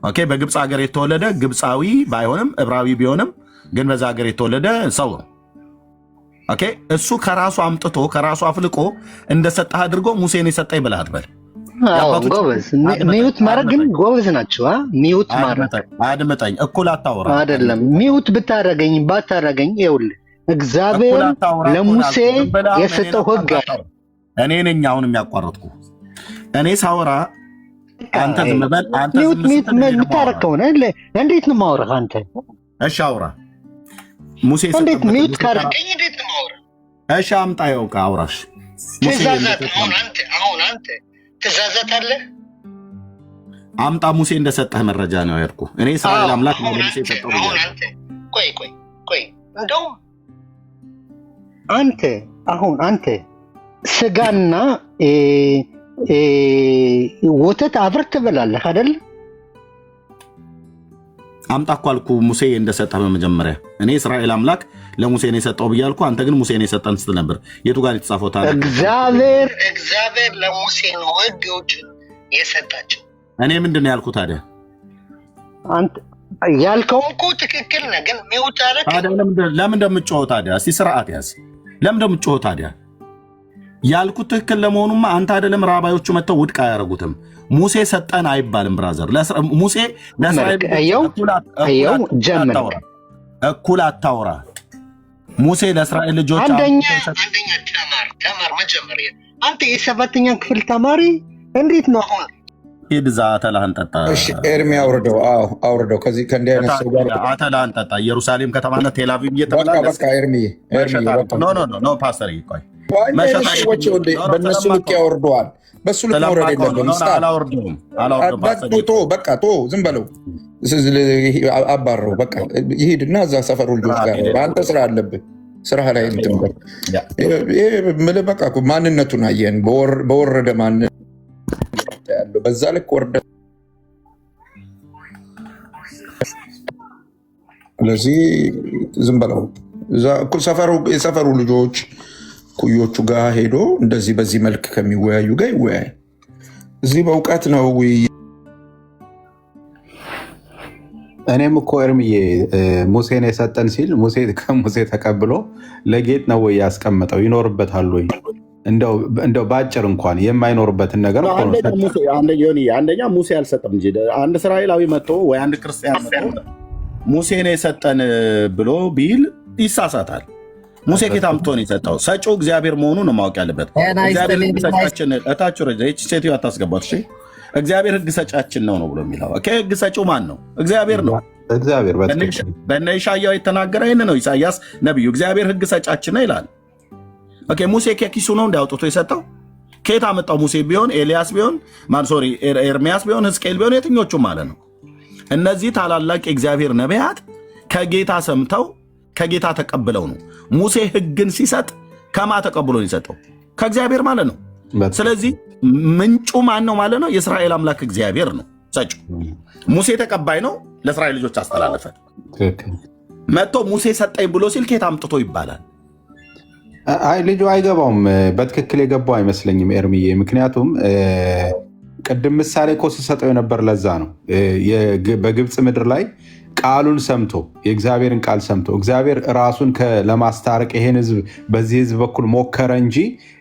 ኦኬ፣ በግብፅ ሀገር የተወለደ ግብፃዊ ባይሆንም ዕብራዊ ቢሆንም ግን በዛ ሀገር የተወለደ ሰው ነው። ኦኬ፣ እሱ ከራሱ አምጥቶ ከራሱ አፍልቆ እንደሰጠህ አድርጎ ሙሴን የሰጠኝ ብለህ አትበል። ጎበዝ ሚዩት ማድረግ ግን ጎበዝ ናቸው። ሚዩት ማድረግ አድምጠኝ። እኩል አታወራ አይደለም። ሚዩት ባታረገኝ ይኸውልህ እግዚአብሔር ለሙሴ የሰጠው ህግ እኔ ነኝ አሁን የሚያቋርጥኩ። እኔ ሳወራ አንተ ዝም በል። አንተ የምታረግ ከሆነ እንዴት ነው የማወራህ አንተ? እሺ አውራ። ሙሴ እንዴት ሚዩት ካረገኝ እንዴት ነው የማወራህ? እሺ አምጣ ይኸው አውራሽ። ትእዛዛት አሁን አንተ ትእዛዛት አለ አምጣ። ሙሴ እንደሰጠህ መረጃ ነው ያልኩህ። እኔ እስራኤል አምላክ ነው ሙሴ ሰጠው። ቆይ እንደውም አንተ ስጋና ወተት አብረህ ትበላለህ አይደል? አምጣ እኮ አልኩህ ሙሴ እንደሰጠህ በመጀመሪያ። እኔ እስራኤል አምላክ ለሙሴ ነው የሰጠው ብያልኩ፣ አንተ ግን ሙሴ ነው የሰጠን ስትል ነበር። የቱ ጋር የተጻፈው ታዲያ? እግዚአብሔር ለሙሴ ነው ህጎች የሰጣቸው። እኔ ምንድን ነው ያልኩህ ታዲያ? አንተ ያልከው እኮ ትክክል ነህ፣ ግን ሚውት አደረክ። ታዲያ ለምን እንደምትጮኸው ታዲያ? እስቲ ስርዓት ያዝ። ለምን እንደምትጮኸው ታዲያ? ያልኩት ትክክል ለመሆኑማ አንተ አይደለም ራባዮቹ መጥተው ውድቅ አያደርጉትም። ሙሴ ሰጠን አይባልም ብራዘር። ሙሴ ለእስራኤል እኩል አታውራ። ሙሴ ለእስራኤል ልጆች አንደኛ ተማር መጀመሪያ። አንተ የሰባተኛ ክፍል ተማሪ እንዴት ነው አሁን? ሂድ እዛ አተላህን ጠጣ። ኤርሚ አውርደው። ከዚህ ከእንዲህ አይነት ሰው ጋር አተላህን ጠጣ። ኢየሩሳሌም ከተማና ቴልአቪቭ እየተመላለስ ኖ ፓስተር ይቆይ በእነሱ ልክ ያወርደዋል። በሱ ልክ መውረድ የለብም። በቃ ዝም በለው፣ አባረው። በቃ ይሄድና እዛ ሰፈሩ ልጆች ጋር በአንተ ስራ አለብህ። ስራ ላይ እንትንበር ምልህ በቃ ማንነቱን አየን። በወረደ ማንነት ያለው በዛ ልክ ወርደ። ስለዚህ ዝም በለው። እዛ እኩል የሰፈሩ ልጆች ኩዮቹ ጋር ሄዶ እንደዚህ በዚህ መልክ ከሚወያዩ ጋር ይወያይ። እዚህ በእውቀት ነው። እኔም እኮ እርምዬ ሙሴን የሰጠን ሲል ከሙሴ ተቀብሎ ለጌጥ ነው ወይ ያስቀመጠው? ይኖርበታል ወይ? እንደው በአጭር እንኳን የማይኖርበትን ነገር አንደኛ ሙሴ አልሰጠም እንጂ አንድ እስራኤላዊ መጥቶ ወይ አንድ ክርስቲያን መጥቶ ሙሴን የሰጠን ብሎ ቢል ይሳሳታል። ሙሴ ኬት አምጥቶ ነው የሰጠው? ሰጪው እግዚአብሔር መሆኑን ነው ማወቅ ያለበት። እግዚአብሔር ህግ ሰጫችን እታችሁ ሴትዮ አታስገባት። እግዚአብሔር ህግ ሰጫችን ነው ብሎ የሚለው ህግ ሰጪው ማን ነው? እግዚአብሔር ነው። በእነ ኢሳያው የተናገረ ይህን ነው። ኢሳያስ ነቢዩ እግዚአብሔር ህግ ሰጫችን ነው ይላል። ሙሴ ከኪሱ ነው እንዲያውጥቶ የሰጠው? ኬት አመጣው? ሙሴ ቢሆን ኤልያስ ቢሆን ኤርሚያስ ቢሆን ሕዝቅኤል ቢሆን የትኞቹ ማለት ነው? እነዚህ ታላላቅ የእግዚአብሔር ነቢያት ከጌታ ሰምተው ከጌታ ተቀብለው ነው። ሙሴ ህግን ሲሰጥ ከማ ተቀብሎ የሰጠው? ከእግዚአብሔር ማለት ነው። ስለዚህ ምንጩ ማን ነው ማለት ነው? የእስራኤል አምላክ እግዚአብሔር ነው ሰጪው። ሙሴ ተቀባይ ነው፣ ለእስራኤል ልጆች አስተላለፈ። መጥቶ ሙሴ ሰጠኝ ብሎ ሲል ኬት አምጥቶ ይባላል? አይ ልጁ አይገባውም። በትክክል የገባው አይመስለኝም ኤርሚዬ። ምክንያቱም ቅድም ምሳሌ እኮ ስሰጠው የነበር ለዛ ነው። በግብፅ ምድር ላይ ቃሉን ሰምቶ የእግዚአብሔርን ቃል ሰምቶ እግዚአብሔር ራሱን ለማስታረቅ ይሄን ህዝብ በዚህ ህዝብ በኩል ሞከረ እንጂ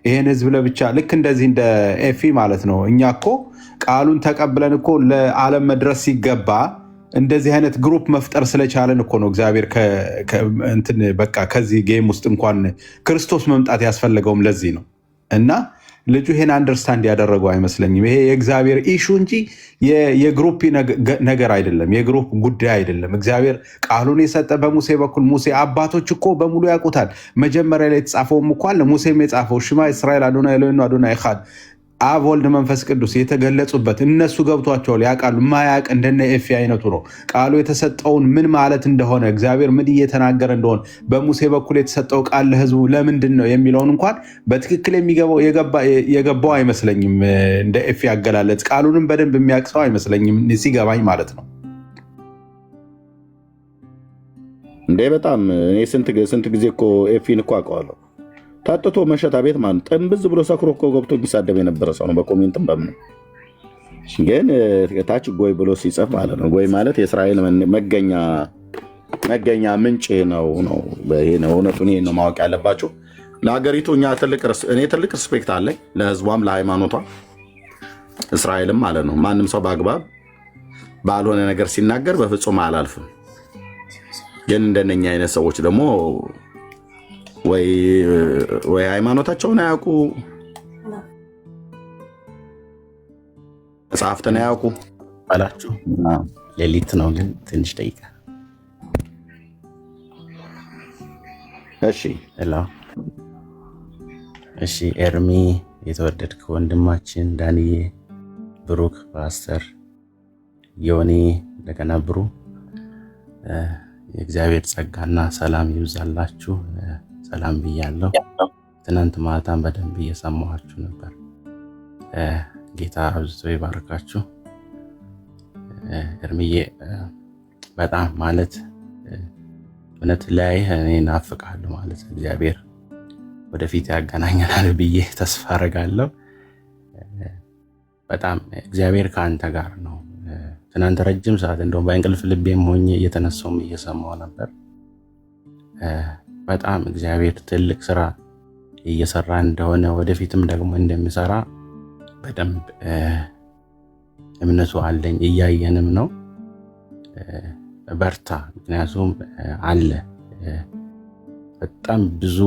ይሄን ህዝብ ለብቻ ልክ እንደዚህ እንደ ኤፊ ማለት ነው። እኛ እኮ ቃሉን ተቀብለን እኮ ለዓለም መድረስ ሲገባ እንደዚህ አይነት ግሩፕ መፍጠር ስለቻለን እኮ ነው እግዚአብሔር በቃ ከዚህ ጌም ውስጥ እንኳን ክርስቶስ መምጣት ያስፈለገውም ለዚህ ነው። እና ልጁ ይሄን አንደርስታንድ ያደረገው አይመስለኝም። ይሄ የእግዚአብሔር ኢሹ እንጂ የግሩፕ ነገር አይደለም፣ የግሩፕ ጉዳይ አይደለም። እግዚአብሔር ቃሉን የሰጠ በሙሴ በኩል ሙሴ አባቶች እኮ በሙሉ ያውቁታል። መጀመሪያ ላይ የተጻፈውም እኮ አለ። ሙሴም የጻፈው ሽማ እስራኤል አዶናይ ኤሎሄinu አዶናይ ኢኻድ አብ ወልድ መንፈስ ቅዱስ የተገለጹበት እነሱ ገብቷቸዋል፣ ያውቃሉ። ማያቅ እንደነ ኤፊ አይነቱ ነው። ቃሉ የተሰጠውን ምን ማለት እንደሆነ እግዚአብሔር ምን እየተናገረ እንደሆነ በሙሴ በኩል የተሰጠው ቃል ለህዝቡ ለምንድን ነው የሚለውን እንኳን በትክክል የገባው አይመስለኝም። እንደ ኤፊ አገላለጽ ቃሉንም በደንብ የሚያውቅ ሰው አይመስለኝም ሲገባኝ ማለት ነው። እንዴ በጣም እኔ ስንት ጊዜ እኮ ኤፊን እኮ አውቀዋለሁ። ታጥቶ መሸታ ቤት ማለት ጥንብዝ ብሎ ሰክሮ እኮ ገብቶ የሚሳደብ የነበረ ሰው ነው። በኮሜንትም በምን ግን ታች ጎይ ብሎ ሲጽፍ ማለት ነው። ጎይ ማለት የእስራኤል መገኛ ምንጭ ነው። ይሄ ነው እውነቱን። ይሄን ነው ማወቅ ያለባችሁ። ለሀገሪቱ እኔ ትልቅ ሪስፔክት አለኝ፣ ለህዝቧም ለሃይማኖቷ እስራኤልም ማለት ነው። ማንም ሰው በአግባብ ባልሆነ ነገር ሲናገር በፍጹም አላልፍም። ግን እንደነኛ አይነት ሰዎች ደግሞ ወይ ሃይማኖታቸውን አያውቁ፣ መጽሐፍትን አያውቁ ባላችሁ። ሌሊት ነው ግን ትንሽ ደቂቃ። እሺ ኤርሚ፣ የተወደድክ ወንድማችን ዳንዬ፣ ብሩክ፣ ፓስተር ዮኒ፣ እንደገና ብሩ፣ የእግዚአብሔር ጸጋና ሰላም ይብዛላችሁ። ሰላም ብያለሁ። ትናንት ማታም በደንብ እየሰማኋችሁ ነበር። ጌታ አብዝቶ ይባርካችሁ። እርምዬ በጣም ማለት እውነት ላይ እኔ ናፍቃለሁ ማለት እግዚአብሔር ወደፊት ያገናኘናል ብዬ ተስፋ አደርጋለሁ። በጣም እግዚአብሔር ከአንተ ጋር ነው። ትናንት ረጅም ሰዓት እንደውም በእንቅልፍ ልቤም ሆኜ እየተነሳውም እየሰማሁ ነበር። በጣም እግዚአብሔር ትልቅ ስራ እየሰራ እንደሆነ ወደፊትም ደግሞ እንደሚሰራ በደንብ እምነቱ አለኝ። እያየንም ነው። በርታ። ምክንያቱም አለ በጣም ብዙ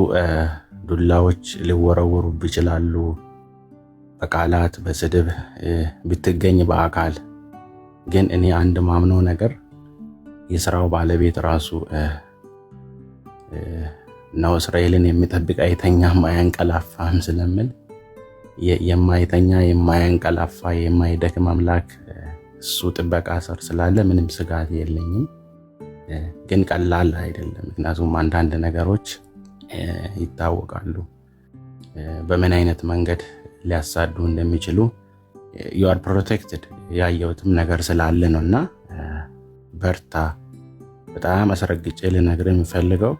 ዱላዎች ሊወረወሩብ ይችላሉ፣ በቃላት በስድብ ብትገኝ በአካል ግን እኔ አንድ ማምነው ነገር የስራው ባለቤት ራሱ ነው። እስራኤልን የሚጠብቅ አይተኛም አያንቀላፋም ስለምል የማይተኛ የማያንቀላፋ የማይደክም አምላክ እሱ ጥበቃ ስር ስላለ ምንም ስጋት የለኝም። ግን ቀላል አይደለም። ምክንያቱም አንዳንድ ነገሮች ይታወቃሉ በምን አይነት መንገድ ሊያሳዱ እንደሚችሉ you are protected ያየሁትም ነገር ስላለ ነውና በርታ። በጣም አስረግጬ ልነግርህ የምፈልገው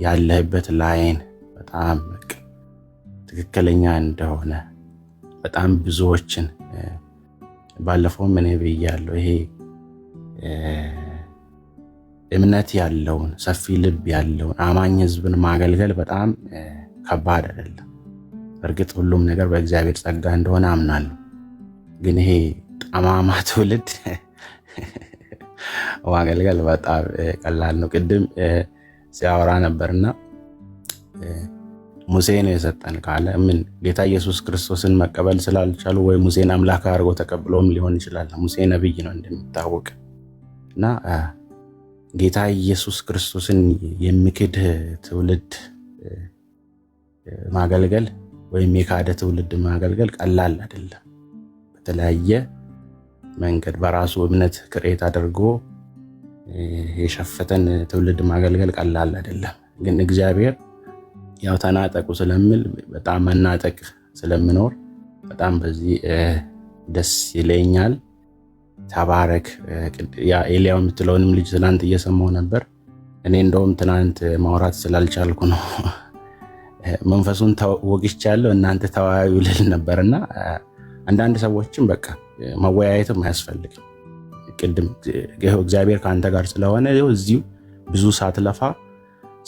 ያለህበት ላይን በጣም ትክክለኛ እንደሆነ በጣም ብዙዎችን ባለፈውም እኔ ብያለሁ። ይሄ እምነት ያለውን ሰፊ ልብ ያለውን አማኝ ህዝብን ማገልገል በጣም ከባድ አይደለም። በእርግጥ ሁሉም ነገር በእግዚአብሔር ጸጋ እንደሆነ አምናለሁ። ግን ይሄ ጠማማ ትውልድ ማገልገል በጣም ቀላል ነው። ቅድም ሲያወራ ነበርና ሙሴ ነው የሰጠን ካለ ምን ጌታ ኢየሱስ ክርስቶስን መቀበል ስላልቻሉ ወይ ሙሴን አምላክ አድርገው ተቀብለውም ሊሆን ይችላል። ሙሴ ነብይ ነው እንደሚታወቅ እና ጌታ ኢየሱስ ክርስቶስን የሚክድ ትውልድ ማገልገል ወይም የካደ ትውልድ ማገልገል ቀላል አይደለም። በተለያየ መንገድ በራሱ እምነት ክሬት አድርጎ የሸፈተን ትውልድ ማገልገል ቀላል አይደለም። ግን እግዚአብሔር ያው ተናጠቁ ስለምል በጣም መናጠቅ ስለምኖር በጣም በዚህ ደስ ይለኛል። ተባረክ። ያ ኤልያው የምትለውንም ልጅ ትናንት እየሰማሁ ነበር። እኔ እንደውም ትናንት ማውራት ስላልቻልኩ ነው መንፈሱን ወግቻለሁ እናንተ ተወያዩ ልል ነበርና አንዳንድ ሰዎችም በቃ መወያየትም አያስፈልግም። ቅድም እግዚአብሔር ከአንተ ጋር ስለሆነ እዚሁ ብዙ ሳትለፋ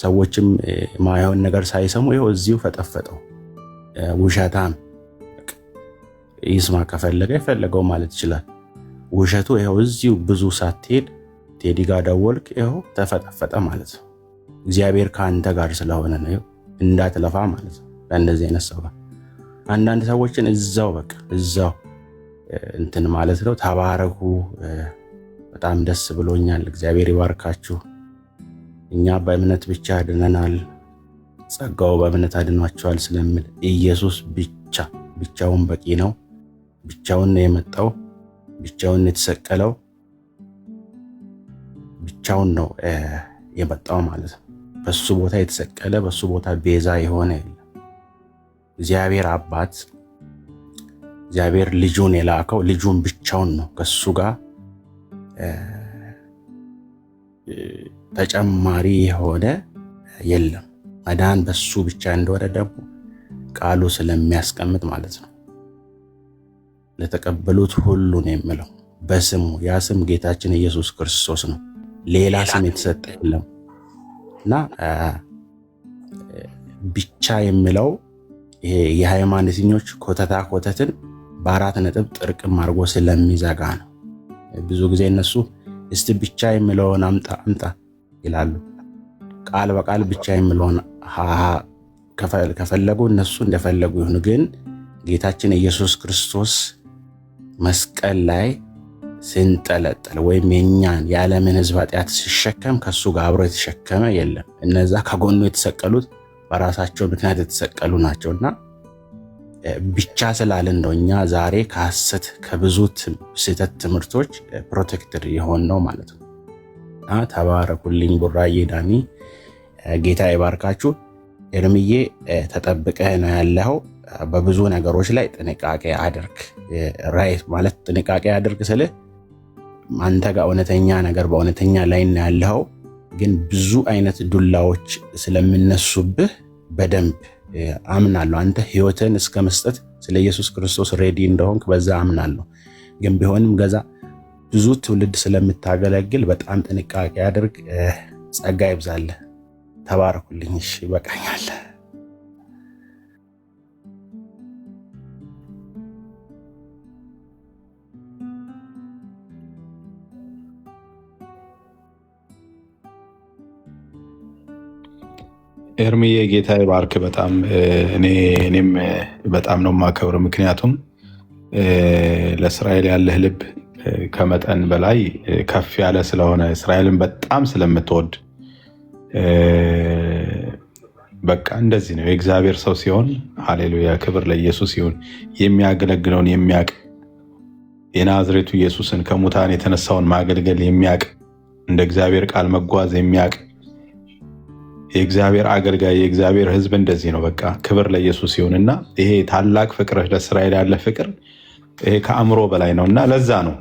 ሰዎችም ማይሆን ነገር ሳይሰሙ እዚሁ ፈጠፈጠው። ውሸታም ይስማ ከፈለገ የፈለገው ማለት ይችላል። ውሸቱ ይኸው እዚሁ ብዙ ሳትሄድ ቴዲ ጋር ደወልክ፣ ይኸው ተፈጠፈጠ ማለት ነው። እግዚአብሔር ከአንተ ጋር ስለሆነ ነው እንዳትለፋ ማለት ነው። ለእንደዚህ አይነት ሰው አንዳንድ ሰዎችን እዛው በቃ እዛው እንትን ማለት ነው። ተባረኩ። በጣም ደስ ብሎኛል። እግዚአብሔር ይባርካችሁ። እኛ በእምነት ብቻ ድነናል፣ ጸጋው በእምነት አድኗቸዋል ስለሚል ኢየሱስ ብቻውን በቂ ነው። ብቻውን ነው የመጣው፣ ብቻውን የተሰቀለው፣ ብቻውን ነው የመጣው ማለት ነው። በሱ ቦታ የተሰቀለ በሱ ቦታ ቤዛ የሆነ የለም። እግዚአብሔር አባት እግዚአብሔር ልጁን የላከው ልጁን ብቻውን ነው። ከሱ ጋር ተጨማሪ የሆነ የለም። መዳን በሱ ብቻ እንደሆነ ደግሞ ቃሉ ስለሚያስቀምጥ ማለት ነው። ለተቀበሉት ሁሉ ነው የሚለው በስሙ። ያ ስም ጌታችን ኢየሱስ ክርስቶስ ነው። ሌላ ስም የተሰጠ የለም እና ብቻ የሚለው ይሄ የሃይማኖተኞች ኮተትን በአራት ነጥብ ጥርቅም አድርጎ ስለሚዘጋ ነው። ብዙ ጊዜ እነሱ እስቲ ብቻ የሚለውን አምጣ ይላሉ። ቃል በቃል ብቻ የሚለውን ከፈለጉ እነሱ እንደፈለጉ ይሁን። ግን ጌታችን ኢየሱስ ክርስቶስ መስቀል ላይ ሲንጠለጠል ወይም የኛን የዓለምን ሕዝብ ኃጢአት ሲሸከም ከሱ ጋር አብሮ የተሸከመ የለም። እነዛ ከጎኑ የተሰቀሉት በራሳቸው ምክንያት የተሰቀሉ ናቸውና ብቻ ስላልን ነው እኛ ዛሬ ከሐሰት ከብዙ ስህተት ትምህርቶች ፕሮቴክትድ የሆን ነው ማለት ነው። ተባረኩልኝ። ቡራዬ ዳኒ ጌታ ይባርካችሁ። ኤርምዬ ተጠብቀህ ነው ያለው። በብዙ ነገሮች ላይ ጥንቃቄ አድርግ። ራይት ማለት ጥንቃቄ አድርግ ስልህ አንተ ጋር እውነተኛ ነገር በእውነተኛ ላይ ነው ያለው። ግን ብዙ አይነት ዱላዎች ስለሚነሱብህ በደንብ አምናለሁ። አንተ ህይወትን እስከ መስጠት ስለ ኢየሱስ ክርስቶስ ሬዲ እንደሆንክ በዛ አምናለሁ። ግን ቢሆንም ገዛ ብዙ ትውልድ ስለምታገለግል በጣም ጥንቃቄ አድርግ። ጸጋ ይብዛልህ። ተባረኩልኝ። እሺ ይበቃኛል። ኤርምዬ ጌታ ይባርክ። በጣም እኔም በጣም ነው የማከብር። ምክንያቱም ለእስራኤል ያለህ ልብ ከመጠን በላይ ከፍ ያለ ስለሆነ እስራኤልን በጣም ስለምትወድ በቃ እንደዚህ ነው የእግዚአብሔር ሰው ሲሆን። ሃሌሉያ፣ ክብር ለኢየሱስ ይሁን። የሚያገለግለውን የሚያቅ የናዝሬቱ ኢየሱስን ከሙታን የተነሳውን ማገልገል የሚያቅ እንደ እግዚአብሔር ቃል መጓዝ የሚያቅ የእግዚአብሔር አገልጋይ የእግዚአብሔር ሕዝብ እንደዚህ ነው። በቃ ክብር ለኢየሱስ ይሁንና ይሄ ታላቅ ፍቅር ለእስራኤል ያለ ፍቅር ይሄ ከአእምሮ በላይ ነው እና ለዛ ነው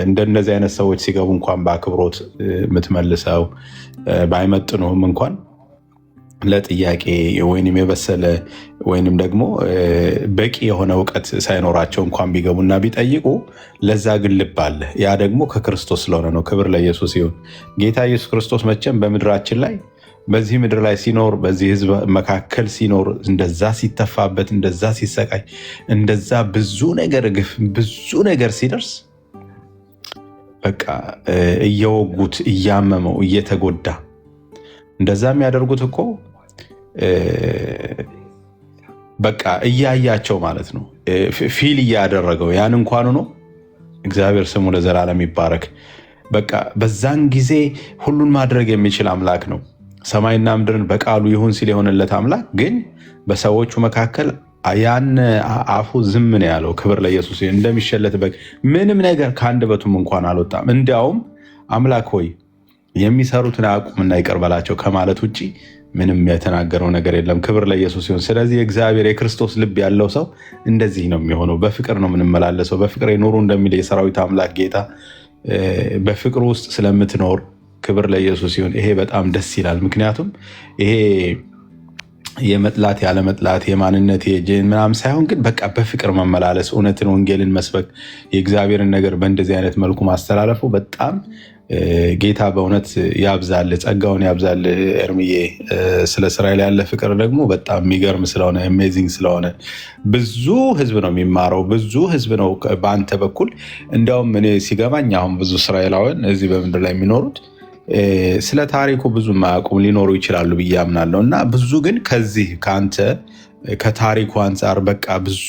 እንደነዚህ አይነት ሰዎች ሲገቡ እንኳን በአክብሮት የምትመልሰው። ባይመጥኑህም እንኳን ለጥያቄ ወይንም የበሰለ ወይንም ደግሞ በቂ የሆነ እውቀት ሳይኖራቸው እንኳን ቢገቡና ቢጠይቁ ለዛ ግን ልብ አለ። ያ ደግሞ ከክርስቶስ ስለሆነ ነው። ክብር ለኢየሱስ ይሁን። ጌታ ኢየሱስ ክርስቶስ መቼም በምድራችን ላይ በዚህ ምድር ላይ ሲኖር በዚህ ህዝብ መካከል ሲኖር እንደዛ ሲተፋበት እንደዛ ሲሰቃይ እንደዛ ብዙ ነገር ግፍ ብዙ ነገር ሲደርስ በቃ እየወጉት እያመመው እየተጎዳ እንደዛ የሚያደርጉት እኮ በቃ እያያቸው ማለት ነው። ፊል እያደረገው ያን እንኳን ነው። እግዚአብሔር ስሙ ለዘላለም ይባረክ። በቃ በዛን ጊዜ ሁሉን ማድረግ የሚችል አምላክ ነው። ሰማይና ምድርን በቃሉ ይሁን ሲል የሆነለት አምላክ ግን በሰዎቹ መካከል ያን አፉ ዝም ነው ያለው። ክብር ለኢየሱስ። እንደሚሸለት በግ ምንም ነገር ከአንደበቱም እንኳን አልወጣም። እንዲያውም አምላክ ሆይ የሚሰሩትን አያውቁምና ይቅር በላቸው ከማለት ውጭ ምንም የተናገረው ነገር የለም። ክብር ለኢየሱስ ይሁን። ስለዚህ የእግዚአብሔር የክርስቶስ ልብ ያለው ሰው እንደዚህ ነው የሚሆነው። በፍቅር ነው የምንመላለሰው። በፍቅር ኑሩ እንደሚል የሰራዊት አምላክ ጌታ በፍቅር ውስጥ ስለምትኖር ክብር ለኢየሱስ ይሁን። ይሄ በጣም ደስ ይላል። ምክንያቱም ይሄ የመጥላት ያለመጥላት የማንነት ምናምን ሳይሆን ግን በቃ በፍቅር መመላለስ፣ እውነትን ወንጌልን መስበክ፣ የእግዚአብሔርን ነገር በእንደዚህ አይነት መልኩ ማስተላለፉ በጣም ጌታ በእውነት ያብዛል፣ ጸጋውን ያብዛል። ኤርምዬ ስለ እስራኤል ያለ ፍቅር ደግሞ በጣም የሚገርም ስለሆነ አሜዚንግ ስለሆነ ብዙ ህዝብ ነው የሚማረው፣ ብዙ ህዝብ ነው በአንተ በኩል። እንዲያውም እኔ ሲገባኝ አሁን ብዙ እስራኤላውያን እዚህ በምድር ላይ የሚኖሩት ስለ ታሪኩ ብዙ ማያውቁም ሊኖሩ ይችላሉ ብዬ አምናለሁ። እና ብዙ ግን ከዚህ ከአንተ ከታሪኩ አንጻር በቃ ብዙ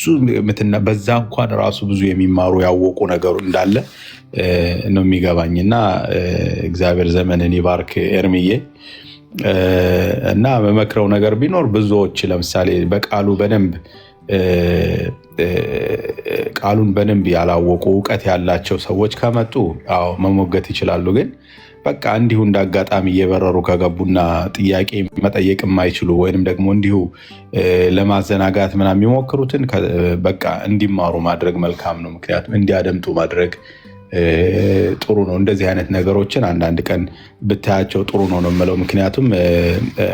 በዛ እንኳን ራሱ ብዙ የሚማሩ ያወቁ ነገሩ እንዳለ ነው የሚገባኝ። እና እግዚአብሔር ዘመንን ይባርክ ኤርምዬ። እና መመክረው ነገር ቢኖር ብዙዎች ለምሳሌ ቃሉን በደንብ ያላወቁ እውቀት ያላቸው ሰዎች ከመጡ መሞገት ይችላሉ። ግን በቃ እንዲሁ እንዳጋጣሚ እየበረሩ ከገቡና ጥያቄ መጠየቅ የማይችሉ ወይንም ደግሞ እንዲሁ ለማዘናጋት ምናምን የሚሞክሩትን በቃ እንዲማሩ ማድረግ መልካም ነው። ምክንያቱም እንዲያደምጡ ማድረግ ጥሩ ነው። እንደዚህ አይነት ነገሮችን አንዳንድ ቀን ብታያቸው ጥሩ ነው ነው የምለው። ምክንያቱም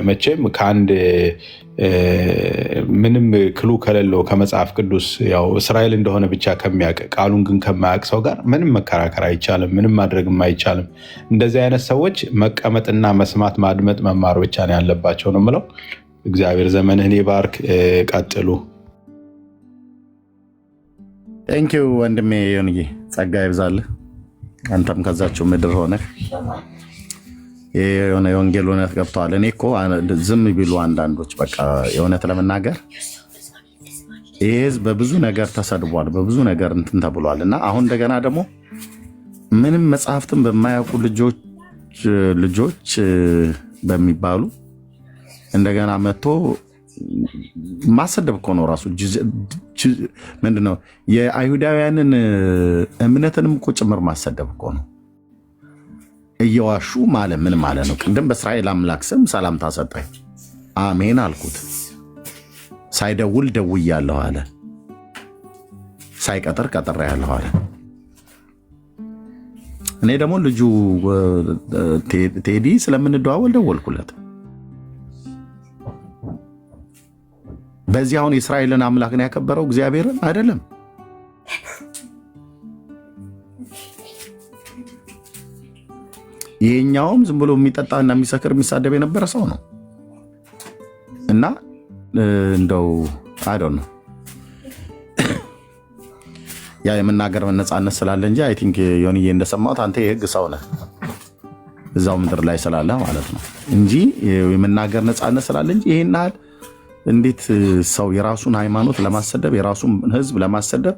መቼም ከአንድ ምንም ክሉ ከሌለው ከመጽሐፍ ቅዱስ ያው እስራኤል እንደሆነ ብቻ ከሚያውቅ ቃሉን ግን ከማያውቅ ሰው ጋር ምንም መከራከር አይቻልም፣ ምንም ማድረግም አይቻልም። እንደዚህ አይነት ሰዎች መቀመጥና መስማት፣ ማድመጥ፣ መማር ብቻ ነው ያለባቸው ነው የምለው። እግዚአብሔር ዘመንህን ይባርክ። ቀጥሉ። ቴንኪው ወንድሜ ዮንዬ፣ ጸጋ ይብዛልህ። አንተም ከዛችው ምድር ሆነህ የሆነ የወንጌል እውነት ገብተዋል። እኔ እኮ ዝም ቢሉ አንዳንዶች በቃ የእውነት ለመናገር ይህ ህዝብ በብዙ ነገር ተሰድቧል፣ በብዙ ነገር እንትን ተብሏል። እና አሁን እንደገና ደግሞ ምንም መጽሐፍትን በማያውቁ ልጆች በሚባሉ እንደገና መጥቶ ማሰደብ እኮ ነው ራሱ። ምንድነው የአይሁዳውያንን እምነትንም እኮ ጭምር ማሰደብ እኮ ነው። እየዋሹ ማለት ምን ማለት ነው? ቅድም በእስራኤል አምላክ ስም ሰላምታ ሰጠኝ፣ አሜን አልኩት። ሳይደውል ደውያለሁ አለ፣ ሳይቀጥር ቀጥሬያለሁ አለ። እኔ ደግሞ ልጁ ቴዲ ስለምንደዋወል ደወልኩለት። በዚህ አሁን የእስራኤልን አምላክን ያከበረው እግዚአብሔርን አይደለም። ይሄኛውም ዝም ብሎ የሚጠጣና የሚሰክር የሚሳደብ የነበረ ሰው ነው። እና እንደው አይዶን ነው ያ የመናገር ነፃነት ስላለ እንጂ አይ ቲንክ ዮኒዬ እንደሰማሁት አንተ የህግ ሰው ነህ እዛው ምድር ላይ ስላለ ማለት ነው እንጂ የመናገር ነፃነት ስላለ እንጂ ይሄን ያህል እንዴት ሰው የራሱን ሃይማኖት ለማሰደብ የራሱን ህዝብ ለማሰደብ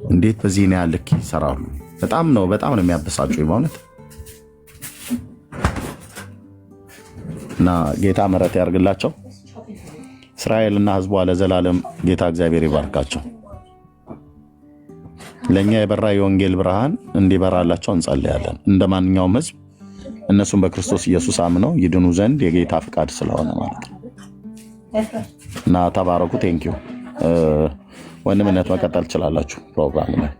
እንዴት በዚህ ነው ያልክ ይሰራሉ? በጣም ነው የሚያበሳጩ በእውነት። እና ጌታ ምሕረት ያርግላቸው እስራኤልና ህዝቧ ለዘላለም ጌታ እግዚአብሔር ይባርካቸው። ለኛ የበራ የወንጌል ብርሃን እንዲበራላቸው እንጸልያለን። እንደማንኛውም ህዝብ እነሱም በክርስቶስ ኢየሱስ አምነው ይድኑ ዘንድ የጌታ ፍቃድ ስለሆነ ማለት ነው። እና ተባረኩ። ቴንኪው ወንድምነት መቀጠል ትችላላችሁ ፕሮግራም ላይ።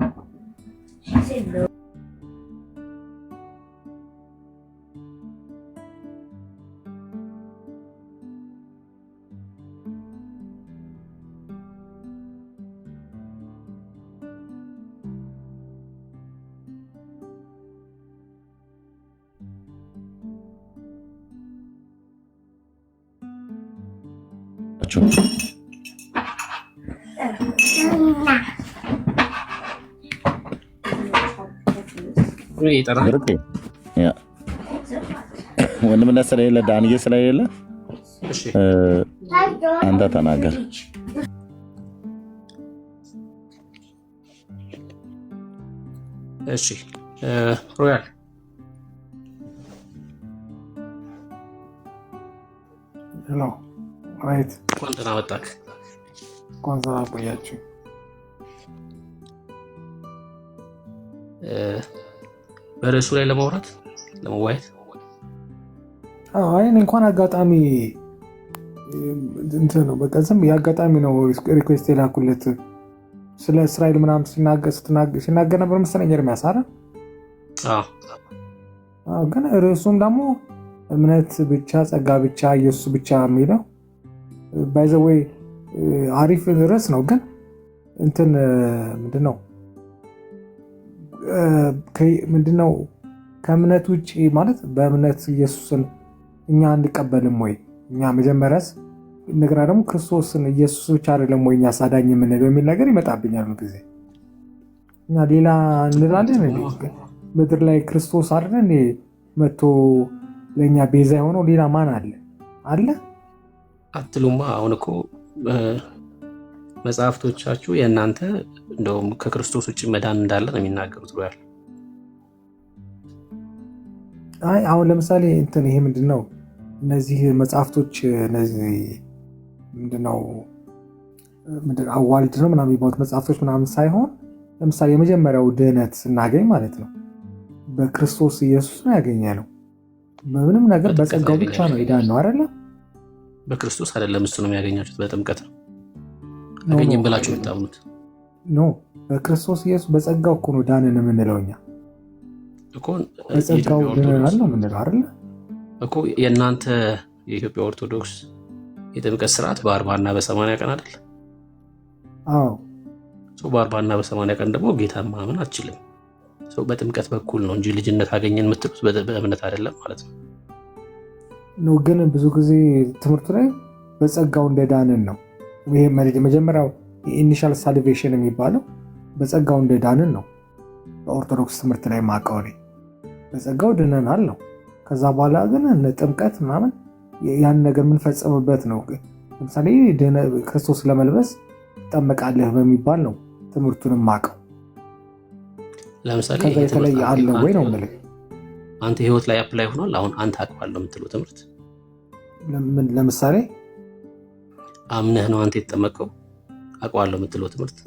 ወንድምነት ስለሌለ ዳንዬ ስለሌለ አንተ ተናገር። እሺ ሮያል ሄሎ ራይት እንኳን መጣክ። እንኳን ሰላም ቆያችሁ። በርዕሱ ላይ ለመወያየት አይ እንኳን አጋጣሚ እንትን ነው በቃ ዝም የአጋጣሚ ነው ሪኩዌስት የላኩለት ስለ እስራኤል ምናምን ሲናገር ነበር መሰለኝ ኤርሚያስ አይደል? ግን ርዕሱም ደግሞ እምነት ብቻ ጸጋ ብቻ ኢየሱስ ብቻ የሚለው ባይዘወይ አሪፍ ርዕስ ነው። ግን እንትን ምንድነው ከእምነት ውጭ ማለት በእምነት ኢየሱስን እኛ አንቀበልም ወይ? እኛ መጀመሪያስ እንደገና ደግሞ ክርስቶስን ኢየሱስ ብቻ አይደለም ወይ እኛ አዳኝ የምንለው የሚል ነገር ይመጣብኛል ጊዜ። እኛ ሌላ እንላለን። ምድር ላይ ክርስቶስ አይደል መጥቶ ለእኛ ቤዛ የሆነው ሌላ ማን አለ አትሉማ? አሁን እኮ መጽሐፍቶቻችሁ የእናንተ እንደውም ከክርስቶስ ውጭ መዳን እንዳለ ነው የሚናገሩት ብሎ ያለ። አይ አሁን ለምሳሌ እንትን ይሄ ምንድነው እነዚህ መጽሐፍቶች እነዚህ ምንድነው አዋልድ ነው ምናምን የሚባሉት መጽሐፍቶች ምናምን ሳይሆን ለምሳሌ የመጀመሪያው ድህነት ስናገኝ ማለት ነው በክርስቶስ ኢየሱስ ነው ያገኘነው። በምንም ነገር በጸጋው ብቻ ነው የዳን ነው አይደለ? በክርስቶስ አይደለም እሱ ነው የሚያገኛችሁት፣ በጥምቀት ነው አገኘን ብላችሁ የምታምኑት። ኖ በክርስቶስ ኢየሱስ በጸጋው እኮ ነው ዳንን የምንለው እኛ እኮ በጸጋው ድነናል ነው የምንለው አይደለ እኮ። የእናንተ የኢትዮጵያ ኦርቶዶክስ የጥምቀት ስርዓት በ40 እና በ80 ቀን አይደል? አዎ በ40 እና በ80 ቀን ደግሞ ጌታን ማመን አትችልም። በጥምቀት በኩል ነው እንጂ ልጅነት አገኘን የምትሉት በእምነት አይደለም ማለት ነው። ኖ ግን ብዙ ጊዜ ትምህርቱ ላይ በጸጋው እንደዳንን ነው። ይሄ መጀመሪያው ኢኒሻል ሳልቬሽን የሚባለው በጸጋው እንደዳንን ነው። በኦርቶዶክስ ትምህርት ላይ ማቀው በጸጋው ድነናል ነው። ከዛ በኋላ ግን ጥምቀት ምናምን ያን ነገር የምንፈጽምበት ነው። ለምሳሌ ክርስቶስ ለመልበስ ትጠመቃለህ በሚባል ነው ትምህርቱንም ማቀው። ለምሳሌ ከዛ የተለየ አለ ወይ ነው የምልህ። አንተ ህይወት ላይ አፕላይ ሆኗል። አሁን አንተ አውቀዋለሁ የምትለው ትምህርት ለምሳሌ አምነህ ነው አንተ የተጠመቀው አውቀዋለሁ የምትለው ትምህርት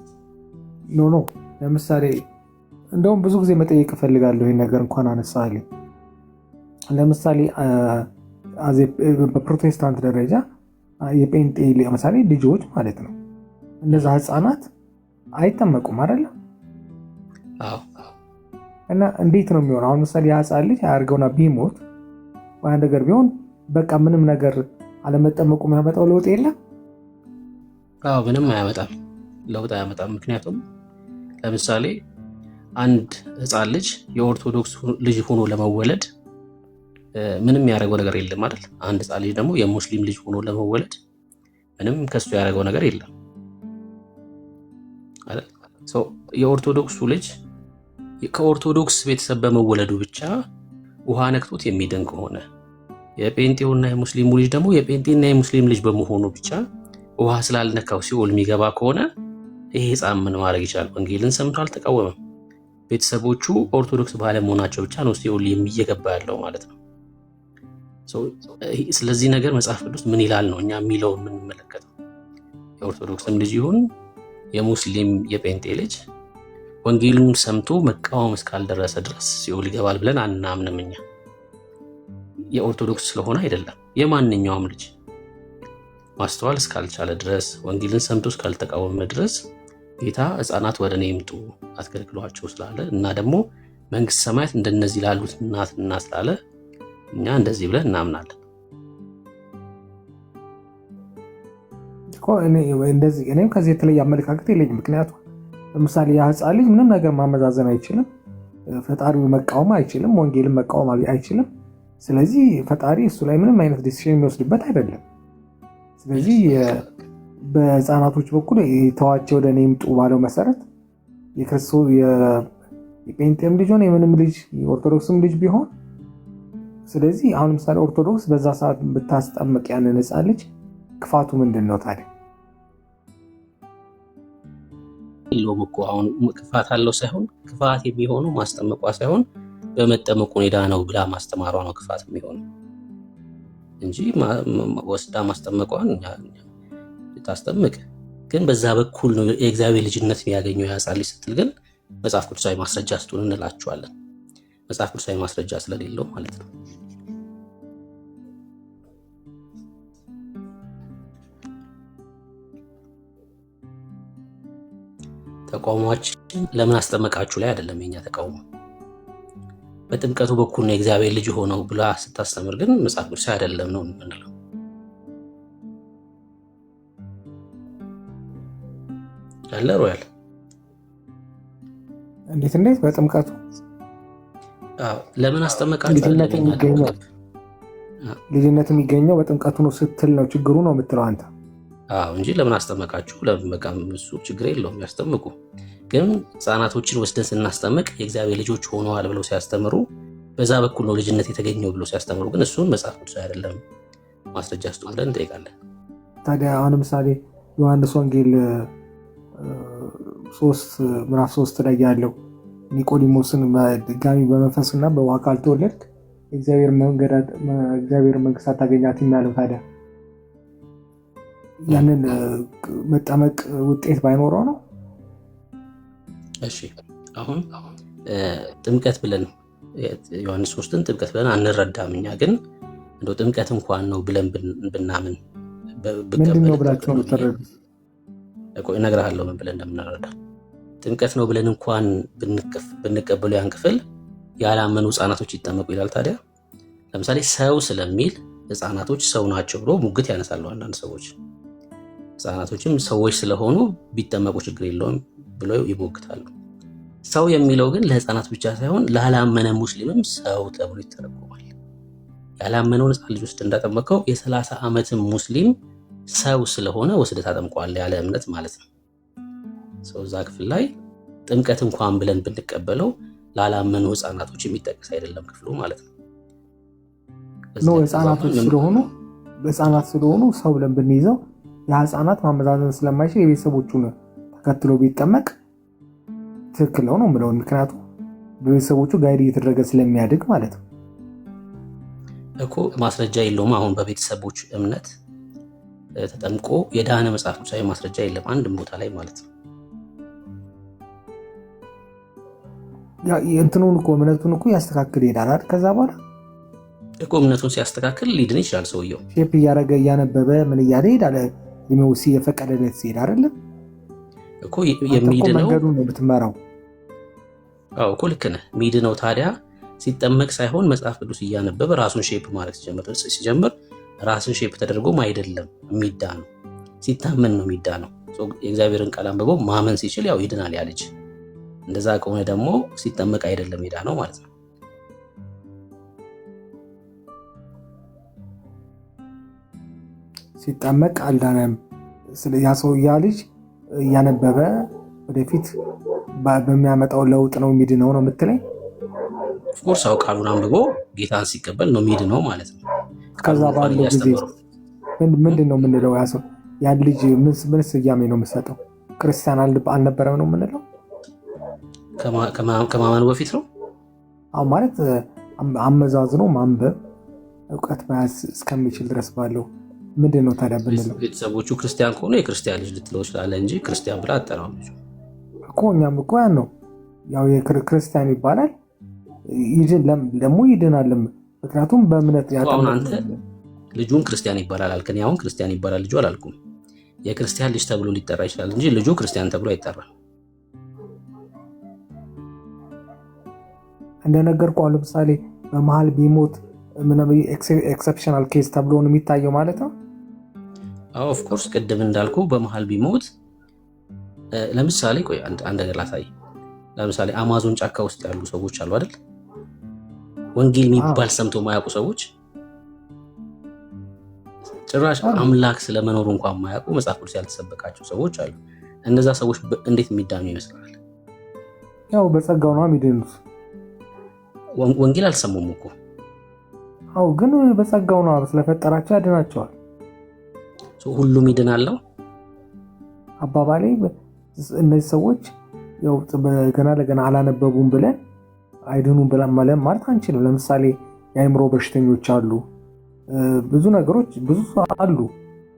ኖ ለምሳሌ እንደውም ብዙ ጊዜ መጠየቅ እፈልጋለሁ ይሄን ነገር እንኳን አነሳልኝ። ለምሳሌ በፕሮቴስታንት ደረጃ የጴንጤ ለምሳሌ ልጆች ማለት ነው እነዛ ህፃናት አይጠመቁም አይደል? አዎ። እና እንዴት ነው የሚሆነው? አሁን ምሳሌ ህፃን ልጅ አያርገውና ቢሞት ወይ ነገር ቢሆን በቃ ምንም ነገር አለመጠመቁ የሚያመጣው ለውጥ የለም? አዎ ምንም አያመጣም፣ ለውጥ አያመጣም። ምክንያቱም ለምሳሌ አንድ ህፃን ልጅ የኦርቶዶክስ ልጅ ሆኖ ለመወለድ ምንም ያደረገው ነገር የለም አይደል? አንድ ህፃን ልጅ ደግሞ የሙስሊም ልጅ ሆኖ ለመወለድ ምንም ከሱ ያደረገው ነገር የለም አይደል? የኦርቶዶክሱ ልጅ ከኦርቶዶክስ ቤተሰብ በመወለዱ ብቻ ውሃ ነክቶት የሚድን ከሆነ የጴንጤውና የሙስሊሙ ልጅ ደግሞ የጴንጤና የሙስሊም ልጅ በመሆኑ ብቻ ውሃ ስላልነካው ሲኦል የሚገባ ከሆነ ይሄ ህፃን ምን ማድረግ ይችላል? ወንጌልን ሰምቶ አልተቃወመም። ቤተሰቦቹ ኦርቶዶክስ ባለመሆናቸው ብቻ ነው ሲኦል የሚገባ ያለው ማለት ነው። ስለዚህ ነገር መጽሐፍ ቅዱስ ምን ይላል ነው እኛ የሚለው የምንመለከተው። የኦርቶዶክስም ልጅ ይሁን የሙስሊም የጴንጤ ልጅ ወንጌሉን ሰምቶ መቃወም እስካልደረሰ ድረስ ሲኦል ይገባል ብለን አናምንም። እኛ የኦርቶዶክስ ስለሆነ አይደለም፣ የማንኛውም ልጅ ማስተዋል እስካልቻለ ድረስ ወንጌልን ሰምቶ እስካልተቃወመ ድረስ ጌታ ህፃናት ወደ እኔ ይምጡ አትከልክሏቸው ስላለ እና ደግሞ መንግስት ሰማያት እንደነዚህ ላሉት እናትና ስላለ እኛ እንደዚህ ብለን እናምናለን። እኔም ከዚህ የተለየ አመለካከት የለኝም። ምክንያቱም ለምሳሌ የህፃን ልጅ ምንም ነገር ማመዛዘን አይችልም፣ ፈጣሪው መቃወም አይችልም፣ ወንጌልን መቃወም አይችልም። ስለዚህ ፈጣሪ እሱ ላይ ምንም አይነት ዲሲሽን የሚወስድበት አይደለም። ስለዚህ በህፃናቶች በኩል ተዋቸው ወደ እኔ ይምጡ ባለው መሰረት የክርስቶስ የጴንጤም ልጅ ሆነ የምንም ልጅ የኦርቶዶክስም ልጅ ቢሆን ስለዚህ አሁን ምሳሌ ኦርቶዶክስ በዛ ሰዓት ብታስጠምቅ ያንን ህፃን ልጅ ክፋቱ ምንድን ነው ታዲያ? የለውም እኮ አሁን ክፋት አለው ሳይሆን ክፋት የሚሆነው ማስጠመቋ ሳይሆን በመጠመቁ ኔዳ ነው ብላ ማስተማሯ ነው ክፋት የሚሆነው እንጂ ወስዳ ማስጠመቋን ታስጠምቅ። ግን በዛ በኩል ነው የእግዚአብሔር ልጅነት የሚያገኘው የህፃን ልጅ ስትል ግን መጽሐፍ ቅዱሳዊ ማስረጃ ስጡን እንላቸዋለን። መጽሐፍ ቅዱሳዊ ማስረጃ ስለሌለው ማለት ነው። ተቃውሟችን ለምን አስጠመቃችሁ ላይ አይደለም የኛ ተቃውሞ። በጥምቀቱ በኩል ነው የእግዚአብሔር ልጅ ሆነው ብላ ስታስተምር ግን መጽሐፍ ቅዱሳዊ አይደለም ነው የምንለው። አለ ሮያል እንዴት በጥምቀቱ ለምን አስጠመቃችሁ? ልጅነት የሚገኘው በጥምቀቱ ነው ስትል ነው ችግሩ ነው የምትለው አንተ? እንጂ ለምን አስጠመቃችሁ? ለምን በቃ እሱ ችግር የለውም ያስጠምቁ። ግን ህፃናቶችን ወስደን ስናስጠምቅ የእግዚአብሔር ልጆች ሆነዋል ብለው ሲያስተምሩ በዛ በኩል ነው ልጅነት የተገኘው ብለው ሲያስተምሩ፣ ግን እሱን መጽሐፍ ቅዱስ አይደለም ማስረጃ ስጡ ብለን እንጠይቃለን። ታዲያ አሁን ምሳሌ ዮሐንስ ወንጌል ምዕራፍ 3 ላይ ያለው ኒቆዲሞስን ድጋሚ በመንፈስና በውሃ ካልተወለድክ እግዚአብሔር መንግስት አታገኛትም ያለው ታዲያ ያንን መጠመቅ ውጤት ባይኖረው ነው? እሺ አሁን ጥምቀት ብለን ዮሐንስ 3ን ጥምቀት ብለን አንረዳም እኛ። ግን እንደው ጥምቀት እንኳን ነው ብለን ብናምን ምንድነው ብላችሁ ነው ተረዱ? እነግርሃለሁ ምን ብለን እንደምንረዳ። ጥምቀት ነው ብለን እንኳን ብንቀበሉ ያን ክፍል ያላመኑ ህፃናቶች ይጠመቁ ይላል። ታዲያ ለምሳሌ ሰው ስለሚል ህፃናቶች ሰው ናቸው ብሎ ሙግት ያነሳሉ አንዳንድ ሰዎች። ህፃናቶችም ሰዎች ስለሆኑ ቢጠመቁ ችግር የለውም ብለው ይሞግታሉ። ሰው የሚለው ግን ለህፃናት ብቻ ሳይሆን ላላመነ ሙስሊምም ሰው ተብሎ ይተረጎማል። ያላመነውን ህፃን ልጅ ውስጥ እንዳጠመቀው የ30 ዓመትም ሙስሊም ሰው ስለሆነ ወስደህ ታጠምቀዋለህ ያለ እምነት ማለት ነው። ሰው እዛ ክፍል ላይ ጥምቀት እንኳን ብለን ብንቀበለው ላላመኑ ህፃናቶች የሚጠቀስ አይደለም ክፍሉ ማለት ነው። ህፃናት ስለሆኑ ሰው ብለን ብንይዘው የህፃናት ማመዛዘን ስለማይችል የቤተሰቦቹን ተከትሎ ቢጠመቅ ትክክል ነው የምለው። ምክንያቱም በቤተሰቦቹ ጋይድ እየተደረገ ስለሚያድግ ማለት ነው እኮ። ማስረጃ የለውም። አሁን በቤተሰቦች እምነት ተጠምቆ የዳነ መጽሐፍ ቅዱሳዊ ማስረጃ የለም አንድም ቦታ ላይ ማለት ነው። እንትኑን እኮ እምነቱን እኮ ያስተካክል ይሄዳል። ከዛ በኋላ እኮ እምነቱን ሲያስተካክል ሊድን ይችላል ሰውየው። ሼፕ እያደረገ እያነበበ ምን እያለ ይሄዳል። ሊመውሲ የፈቀደለት ሲሄድ አይደለም እኮ የሚድነው መንገዱን ነው የምትመራው። እኮ ልክ ነህ። ሚድነው ታዲያ ሲጠመቅ ሳይሆን መጽሐፍ ቅዱስ እያነበበ ራሱን ሼፕ ማድረግ ሲጀምር ራስን ሼፕ ተደርጎም አይደለም የሚዳ ነው፣ ሲታመን ነው የሚዳ ነው። የእግዚአብሔርን ቃል አንብቦ ማመን ሲችል ያው ይድናል ያ ልጅ። እንደዛ ከሆነ ደግሞ ሲጠመቅ አይደለም ሄዳ ነው ማለት ነው። ሲጠመቅ አልዳነም። ያ ሰው ያ ልጅ እያነበበ ወደፊት በሚያመጣው ለውጥ ነው የሚድነው ነው የምትለኝ? ኦፍኮርስ አው ቃሉን አንብቦ ጌታን ሲቀበል ነው የሚድነው ማለት ነው። ከዛ ባለው ጊዜ ምንድን ነው የምንለው? ያ ሰው ያን ልጅ ምን ስያሜ ነው የምሰጠው? ክርስቲያን አልነበረም ነው የምንለው? ከማመኑ በፊት ነው ማለት አመዛዝኖ ማንበብ እውቀት መያዝ እስከሚችል ድረስ ባለው ምንድን ነው ታዲያ ብንለው? ቤተሰቦቹ ክርስቲያን ከሆኑ የክርስቲያን ልጅ ልትለው ትችላለህ እንጂ ክርስቲያን ብላ አጠራው ልጅ እኮ። እኛም እኮ ያን ነው ያው ክርስቲያን ይባላል ደግሞ ይድናልም። ምክንያቱም በእምነት አሁን አንተ ልጁን ክርስቲያን ይባላል አልከኝ። አሁን ክርስቲያን ይባላል ልጁ አላልኩም። የክርስቲያን ልጅ ተብሎ ሊጠራ ይችላል እንጂ ልጁ ክርስቲያን ተብሎ አይጠራም። እንደነገርኩህ አሁን ለምሳሌ በመሀል ቢሞት ምንም ኤክሰፕሽናል ኬስ ተብሎ ነው የሚታየው ማለት ነው። ኦፍ ኮርስ ቅድም እንዳልኩ በመሀል ቢሞት ለምሳሌ ቆይ አንድ ነገር ላሳይ። ለምሳሌ አማዞን ጫካ ውስጥ ያሉ ሰዎች አሉ አይደል? ወንጌል የሚባል ሰምቶ ማያውቁ ሰዎች፣ ጭራሽ አምላክ ስለመኖሩ እንኳን ማያውቁ መጽሐፍ ቅዱስ ያልተሰበካቸው ሰዎች አሉ። እነዛ ሰዎች እንዴት የሚዳኑ ይመስላል? ያው በጸጋው ነው የሚድኑት። ወንጌል አልሰሙም እኮ። ግን በጸጋው ነው ስለፈጠራቸው ያድናቸዋል። ሁሉም ይድናለው አባባሌ። እነዚህ ሰዎች ያው ገና ለገና አላነበቡም ብለን አይድኑም ብለን ማለት አንችልም። ለምሳሌ የአእምሮ በሽተኞች አሉ፣ ብዙ ነገሮች ብዙ አሉ።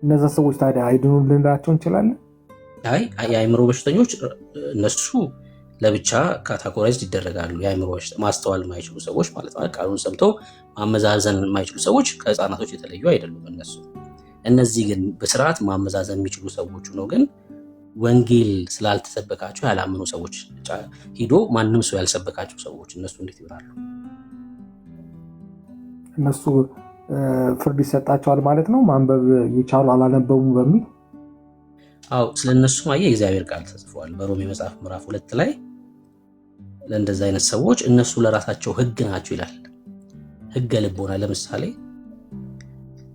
እነዛ ሰዎች ታዲያ አይድኑም ልንላቸው እንችላለን? የአእምሮ በሽተኞች እነሱ ለብቻ ካታጎራይዝድ ይደረጋሉ። የአእምሮ ማስተዋል የማይችሉ ሰዎች ማለት ነው። ቃሉን ሰምተው ማመዛዘን የማይችሉ ሰዎች ከህፃናቶች የተለዩ አይደሉም እነሱ። እነዚህ ግን በስርዓት ማመዛዘን የሚችሉ ሰዎች ነው። ግን ወንጌል ስላልተሰበካቸው ያላመኑ ሰዎች፣ ሂዶ ማንም ሰው ያልሰበካቸው ሰዎች እነሱ እንዴት ይሆናሉ? እነሱ ፍርድ ይሰጣቸዋል ማለት ነው። ማንበብ የቻሉ አላነበቡም በሚል አዎ ስለነሱ ማየ የእግዚአብሔር ቃል ተጽፏል በሮሜ መጽሐፍ ምዕራፍ 2 ላይ ለእንደዛ አይነት ሰዎች እነሱ ለራሳቸው ህግ ናቸው ይላል። ህገ ልቦና ለምሳሌ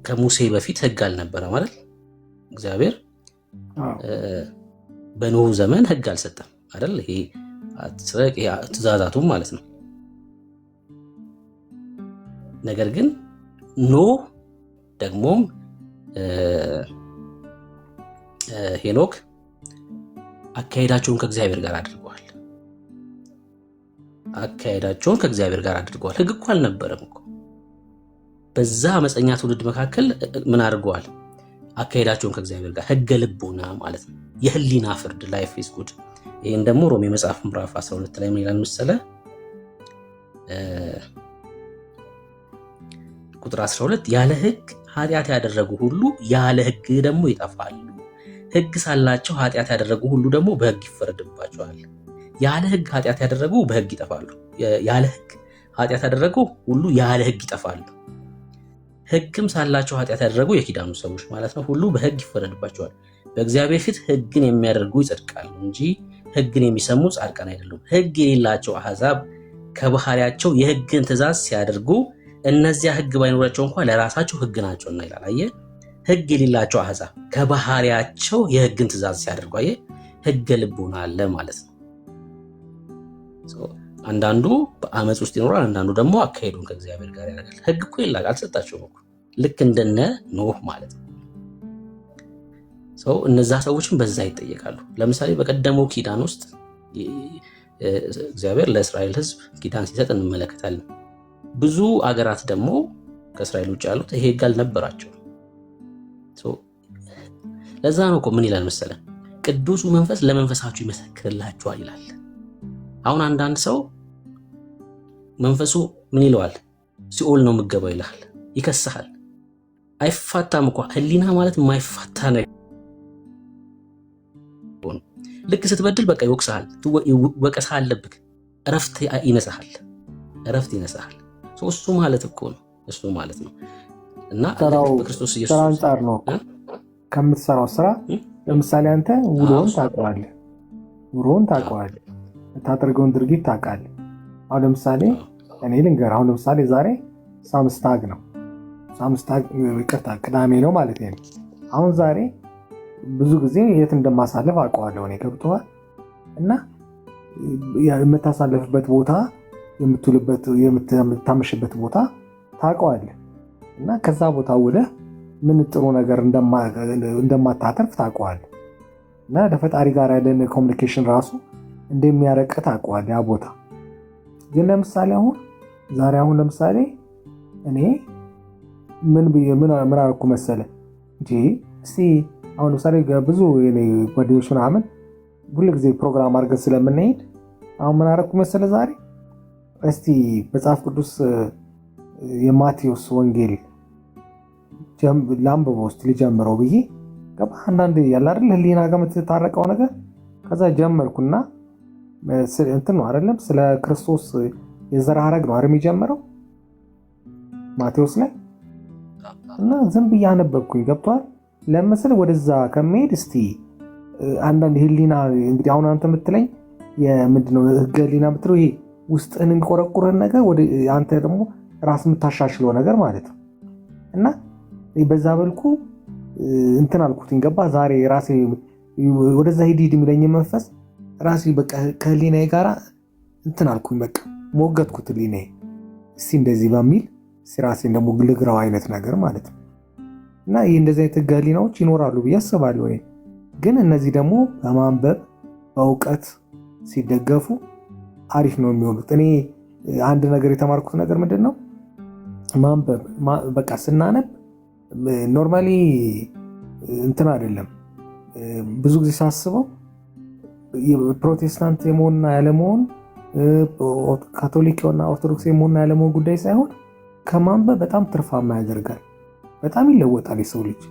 ከሙሴ በፊት ህግ አልነበረ ማለት እግዚአብሔር በኖህ ዘመን ህግ አልሰጠም አይደል? ይሄ አትስረቅ ትእዛዛቱም ማለት ነው። ነገር ግን ኖህ ደግሞም ሄኖክ አካሄዳቸውን ከእግዚአብሔር ጋር አድርገዋል። ህግ እኮ አልነበረም እኮ። በዛ አመፀኛ ትውልድ መካከል ምን አድርገዋል? አካሄዳቸውን ከእግዚአብሔር ጋር ህገ ልቦና ማለት ነው። የህሊና ፍርድ ላይፍ ኢዝ ጉድ። ይህን ደግሞ ሮሜ መጽሐፍ ምዕራፍ 12 ላይ ምን ይላል መሰለህ? ቁጥር 12 ያለ ህግ ኃጢአት ያደረጉ ሁሉ ያለ ህግ ደግሞ ይጠፋሉ። ህግ ሳላቸው ኃጢአት ያደረጉ ሁሉ ደግሞ በህግ ይፈረድባቸዋል። ያለ ህግ ኃጢአት ያደረጉ በህግ ይጠፋሉ። ያለ ህግ ኃጢአት ያደረጉ ሁሉ ያለ ህግ ይጠፋሉ። ህግም ሳላቸው ኃጢአት ያደረጉ የኪዳኑ ሰዎች ማለት ነው ሁሉ በህግ ይፈረድባቸዋል። በእግዚአብሔር ፊት ህግን የሚያደርጉ ይጸድቃሉ እንጂ ህግን የሚሰሙ ጻድቃን አይደሉም። ህግ የሌላቸው አሕዛብ ከባህሪያቸው የህግን ትእዛዝ ሲያደርጉ እነዚያ ህግ ባይኖራቸው እንኳን ለራሳቸው ህግ ናቸውና ይላል። አየህ፣ ህግ የሌላቸው አሕዛብ ከባህሪያቸው የህግን ትእዛዝ ሲያደርጉ አየህ፣ ህገ ልቦና አለ ማለት ነው። አንዳንዱ በአመፅ ውስጥ ይኖራል፣ አንዳንዱ ደግሞ አካሄዱን ከእግዚአብሔር ጋር ያደርጋል። ህግ እኮ ይላል አልሰጣቸውም እኮ ልክ እንደነ ኖህ ማለት ነው። እነዛ ሰዎችም በዛ ይጠየቃሉ። ለምሳሌ በቀደመው ኪዳን ውስጥ እግዚአብሔር ለእስራኤል ህዝብ ኪዳን ሲሰጥ እንመለከታለን። ብዙ አገራት ደግሞ ከእስራኤል ውጭ ያሉት ይሄ ህግ አልነበራቸውም። ለዛ ነው እኮ ምን ይላል መሰለን? ቅዱሱ መንፈስ ለመንፈሳችሁ ይመሰክርላችኋል ይላል። አሁን አንዳንድ ሰው መንፈሱ ምን ይለዋል? ሲኦል ነው የምገባው ይልሃል፣ ይከስሃል። አይፋታም እኮ ህሊና ማለት የማይፋታ ነው። ልክ ስትበድል በቃ ይወቅስሃል፣ ወቀሳ አለብህ፣ እረፍት ይነሳሃል። እሱ ማለት እኮ ነው እሱ ማለት ነው። እና በክርስቶስ ኢየሱስ አንጻር ነው ከምትሰራው ስራ። ለምሳሌ አንተ ውሎን ታውቀዋለህ፣ የምታደርገውን ድርጊት ታውቃለህ። አሁን ለምሳሌ እኔ ልንገር፣ አሁን ለምሳሌ ዛሬ ሳምስታግ ነው፣ ይቅርታ ቅዳሜ ነው ማለት ነው። አሁን ዛሬ ብዙ ጊዜ የት እንደማሳለፍ አውቀዋለሁ እኔ፣ ገብቶሃል? እና የምታሳልፍበት ቦታ፣ የምትውልበት የምታመሽበት ቦታ ታውቀዋለህ። እና ከዛ ቦታ ውለህ ምን ጥሩ ነገር እንደማታተርፍ ታውቀዋለህ። እና ለፈጣሪ ጋር ያለን ኮሚኒኬሽን ራሱ እንደሚያረቅ ታውቀዋለህ ያ ቦታ። ግን ለምሳሌ አሁን ለምሳሌ እኔ ምን አደረኩ መሰለህ እንጂ እስቲ አሁን ለምሳሌ ብዙ ጓደኞች ምናምን ሁሉ ጊዜ ፕሮግራም አድርገን ስለምንሄድ አሁን ምን አደረኩ መሰለህ ዛሬ እስቲ መጽሐፍ ቅዱስ የማቴዎስ ወንጌል ላንብበው ውስጥ ልጀምረው ብዬ ገባ። አንዳንድ ያለ አይደል ህሊና ጋር የምትታረቀው ነገር ከዛ ጀመርኩና እንትን ነው አይደለም ስለ ክርስቶስ የዘር ሐረግ ነው አይደል የሚጀምረው ማቴዎስ ላይ። እና ዝም ብዬ አነበብኩኝ። ገብቷል? ለምሳሌ ወደዛ ከመሄድ እስቲ አንዳንድ ህሊና እንግዲህ አሁን አንተ የምትለኝ የምንድነው ህገ ህሊና የምትለው ይሄ ውስጥህን የሚቆረቁረን ነገር ወደ አንተ ደግሞ ራስ የምታሻሽለው ነገር ማለት ነው። እና በዛ መልኩ እንትን አልኩትኝ። ገባ? ዛሬ ራሴ ወደዛ ሂድ የሚለኝ መንፈስ ራሴ በቃ ከህሊናዬ ጋር እንትን አልኩኝ። በቃ ሞገትኩት ህሊናዬ እስቲ እንደዚህ በሚል ራሴን ደግሞ ልግራው አይነት ነገር ማለት ነው። እና ይህ እንደዚህ አይነት ህገ ህሊናዎች ይኖራሉ ብዬ አስባለሁ። ግን እነዚህ ደግሞ በማንበብ በእውቀት ሲደገፉ አሪፍ ነው የሚሆኑት። እኔ አንድ ነገር የተማርኩት ነገር ምንድን ነው? ማንበብ በቃ ስናነብ ኖርማሊ እንትን አይደለም። ብዙ ጊዜ ሳስበው ፕሮቴስታንት የመሆንና ያለመሆን ካቶሊክ እና ኦርቶዶክስ የመሆንና ያለመሆን ጉዳይ ሳይሆን ከማንበብ በጣም ትርፋማ ያደርጋል። በጣም ይለወጣል የሰው ልጅ።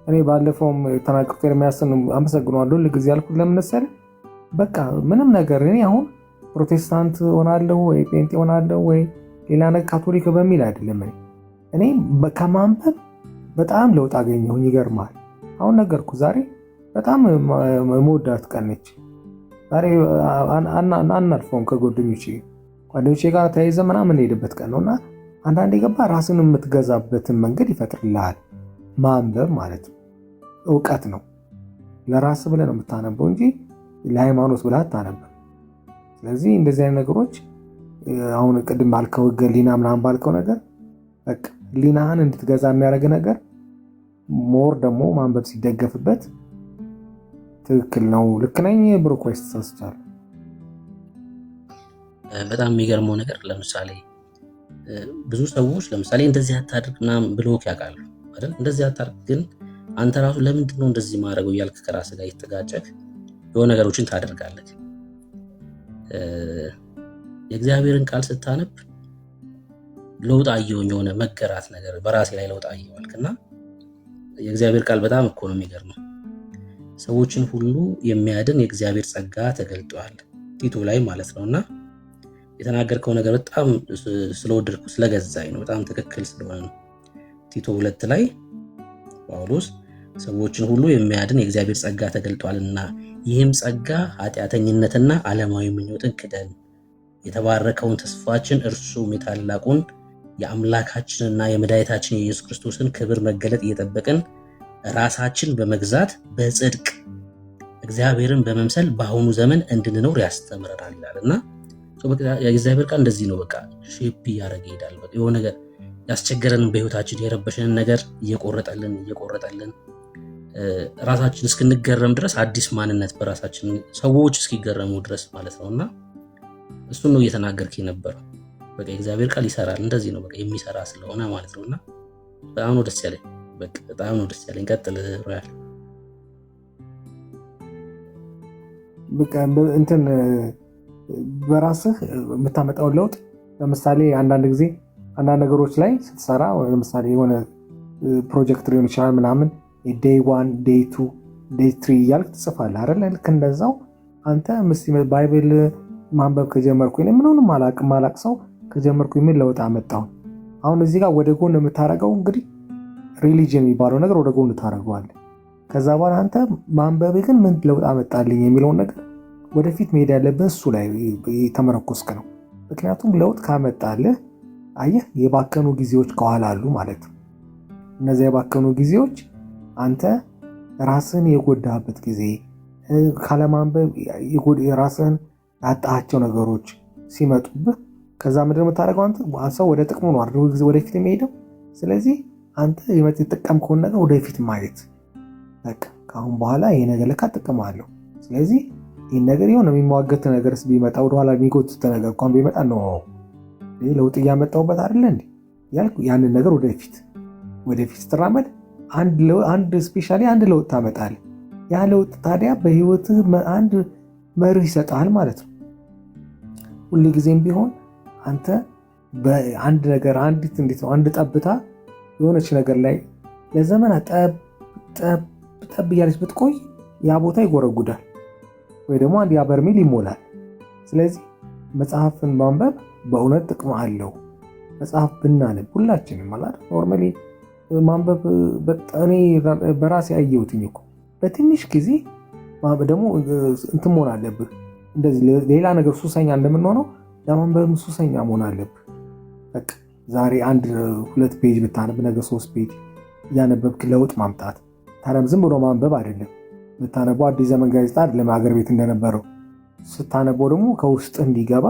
እኔ ባለፈውም ተናቅቶ የሚያስን አመሰግነዋለሁ ለጊዜ ያልኩት ለምን መሰለህ? በቃ ምንም ነገር እኔ አሁን ፕሮቴስታንት ሆናለሁ ወይ ጴንጤ ሆናለሁ ወይ ሌላ ነገር ካቶሊክ በሚል አይደለም። እኔ ከማንበብ በጣም ለውጥ አገኘሁኝ። ይገርማል። አሁን ነገርኩ ዛሬ በጣም መወዳት ቀን ነች ዛሬ። አናልፈውም ጓደኞቼ ጋር ተያይዘ ምናምን የምንሄድበት ቀን ነውና አንዳንዴ ገባ ራስን የምትገዛበትን መንገድ ይፈጥርልሃል። ማንበብ ማለት ነው እውቀት ነው። ለራስ ብለህ ነው የምታነበው እንጂ ለሃይማኖት ብለህ አታነብም። ስለዚህ እንደዚህ አይነት ነገሮች አሁን ቅድም ባልከው ገሊና ምናምን ባልከው ነገር በቃ ሊናህን እንድትገዛ የሚያደርግ ነገር ሞር ደግሞ ማንበብ ሲደገፍበት ትክክል ነው። ልክ ነኝ ብሩክ ወይስ ተሳስቻለሁ? በጣም የሚገርመው ነገር ለምሳሌ ብዙ ሰዎች ለምሳሌ እንደዚህ አታድርግ ምናምን ብሎክ ያውቃሉ አይደል? እንደዚህ አታድርግ፣ ግን አንተ ራሱ ለምንድን ነው እንደዚህ ማድረገው እያልክ ከራስህ ጋር የተጋጨህ የሆነ ነገሮችን ታደርጋለህ። የእግዚአብሔርን ቃል ስታነብ ለውጥ አየሁኝ፣ የሆነ መገራት ነገር በራሴ ላይ ለውጥ አየዋልክና የእግዚአብሔር ቃል በጣም እኮ ነው የሚገርመው። ሰዎችን ሁሉ የሚያድን የእግዚአብሔር ጸጋ ተገልጧል ቲቶ ላይ ማለት ነውና የተናገርከው ነገር በጣም ስለወደድኩ ስለገዛኝ ነው። በጣም ትክክል ስለሆነ ነው። ቲቶ 2 ላይ ጳውሎስ ሰዎችን ሁሉ የሚያድን የእግዚአብሔር ጸጋ ተገልጧልና ይህም ጸጋ ኃጢአተኝነትና ዓለማዊ ምኞትን ክደን የተባረከውን ተስፋችን እርሱም የታላቁን የአምላካችንና የመድኃኒታችን የኢየሱስ ክርስቶስን ክብር መገለጥ እየጠበቅን ራሳችን በመግዛት በጽድቅ እግዚአብሔርን በመምሰል በአሁኑ ዘመን እንድንኖር ያስተምረናል ይላልና የእግዚአብሔር ቃል እንደዚህ ነው። በቃ ሼፕ እያደረገ ይሄዳል። በቃ የሆነ ነገር ያስቸገረንን በህይወታችን የረበሸንን ነገር እየቆረጠልን ራሳችን እስክንገረም ድረስ አዲስ ማንነት በራሳችን ሰዎች እስኪገረሙ ድረስ ማለት ነውና እሱን ነው እየተናገርክ የነበረው። በቃ የእግዚአብሔር ቃል ይሰራል። እንደዚህ ነው በቃ የሚሰራ ስለሆነ ማለት ነውና በጣም ነው ደስ ያለኝ። በቃ በጣም ነው ደስ ያለኝ። ቀጥል ሮያል። በቃ እንትን በራስህ የምታመጣውን ለውጥ ለምሳሌ አንዳንድ ጊዜ አንዳንድ ነገሮች ላይ ስትሰራ ለምሳሌ የሆነ ፕሮጀክት ሊሆን ይችላል ምናምን ዴይ 1 ዴይ 2 ዴይ 3 እያልክ ትጽፋለህ አይደል? ልክ እንደዛው አንተ ባይብል ማንበብ ከጀመርኩ ምንም ማላቅ ሰው ከጀመርኩ ምን ለውጥ አመጣው? አሁን እዚህ ጋር ወደ ጎን የምታረገው እንግዲህ ሪሊጅን የሚባለው ነገር ወደ ጎን ታረገዋለህ። ከዛ በኋላ አንተ ማንበብ ግን ምን ለውጥ አመጣልኝ የሚለውን ነገር ወደፊት መሄድ ያለብህ እሱ ላይ ተመረኮስክ ነው። ምክንያቱም ለውጥ ካመጣልህ አየህ የባከኑ ጊዜዎች ከኋላ አሉ ማለት ነው። እነዚያ የባከኑ ጊዜዎች አንተ ራስን የጎዳበት ጊዜ ካለማንበብ ራስን ያጣቸው ነገሮች ሲመጡብህ ከዛ ምንድነው የምታደርገው? አንተ ሰው ወደ ጥቅሙ ነው አይደል ጊዜ ወደፊት የሚሄደው። ስለዚህ አንተ የምትጠቀምከውን ነገር ወደፊት ማየት በቃ ካሁን በኋላ ይሄ ነገር ለካ ጥቅማለሁ። ስለዚህ ይሄን ነገር የሆነ የሚሟገት ነገርስ ቢመጣ ወደኋላ የሚጎትት ነገር እንኳን ቢመጣ ነው ይሄ ለውጥ እያመጣሁበት አይደል እንዴ ያልኩ ያንን ነገር ወደፊት ስትራመድ አንድ ስፔሻሊ አንድ ለውጥ ታመጣለህ። ያ ለውጥ ታዲያ በህይወትህ አንድ መርህ ይሰጣል ማለት ነው። ሁሉ ጊዜም ቢሆን አንተ በአንድ ነገር አንድ ጠብታ የሆነች ነገር ላይ ለዘመናት ጠብ እያለች ብትቆይ ያ ቦታ ይጎረጉዳል ወይ ደግሞ አንድ ያ በርሜል ይሞላል። ስለዚህ መጽሐፍን ማንበብ በእውነት ጥቅም አለው። መጽሐፍ ብናነብ ሁላችንም ማለት ኖርማሊ ማንበብ እኔ በራሴ አየሁትኝ እኮ በትንሽ ጊዜ ደግሞ እንትን መሆን አለብህ። እንደዚህ ሌላ ነገር ሱሰኛ እንደምንሆነው ለማንበብ ሱሰኛ መሆን አለብህ። በቃ ዛሬ 1-2 ፔጅ ብታነብ ነገ 3 ፔጅ እያነበብክ ለውጥ ማምጣት። ታዲያ ዝም ብሎ ማንበብ አይደለም ብታነበው አዲስ ዘመን ጋዜጣ አይደለም ሀገር ቤት እንደነበረው። ስታነበው ደግሞ ከውስጥ እንዲገባ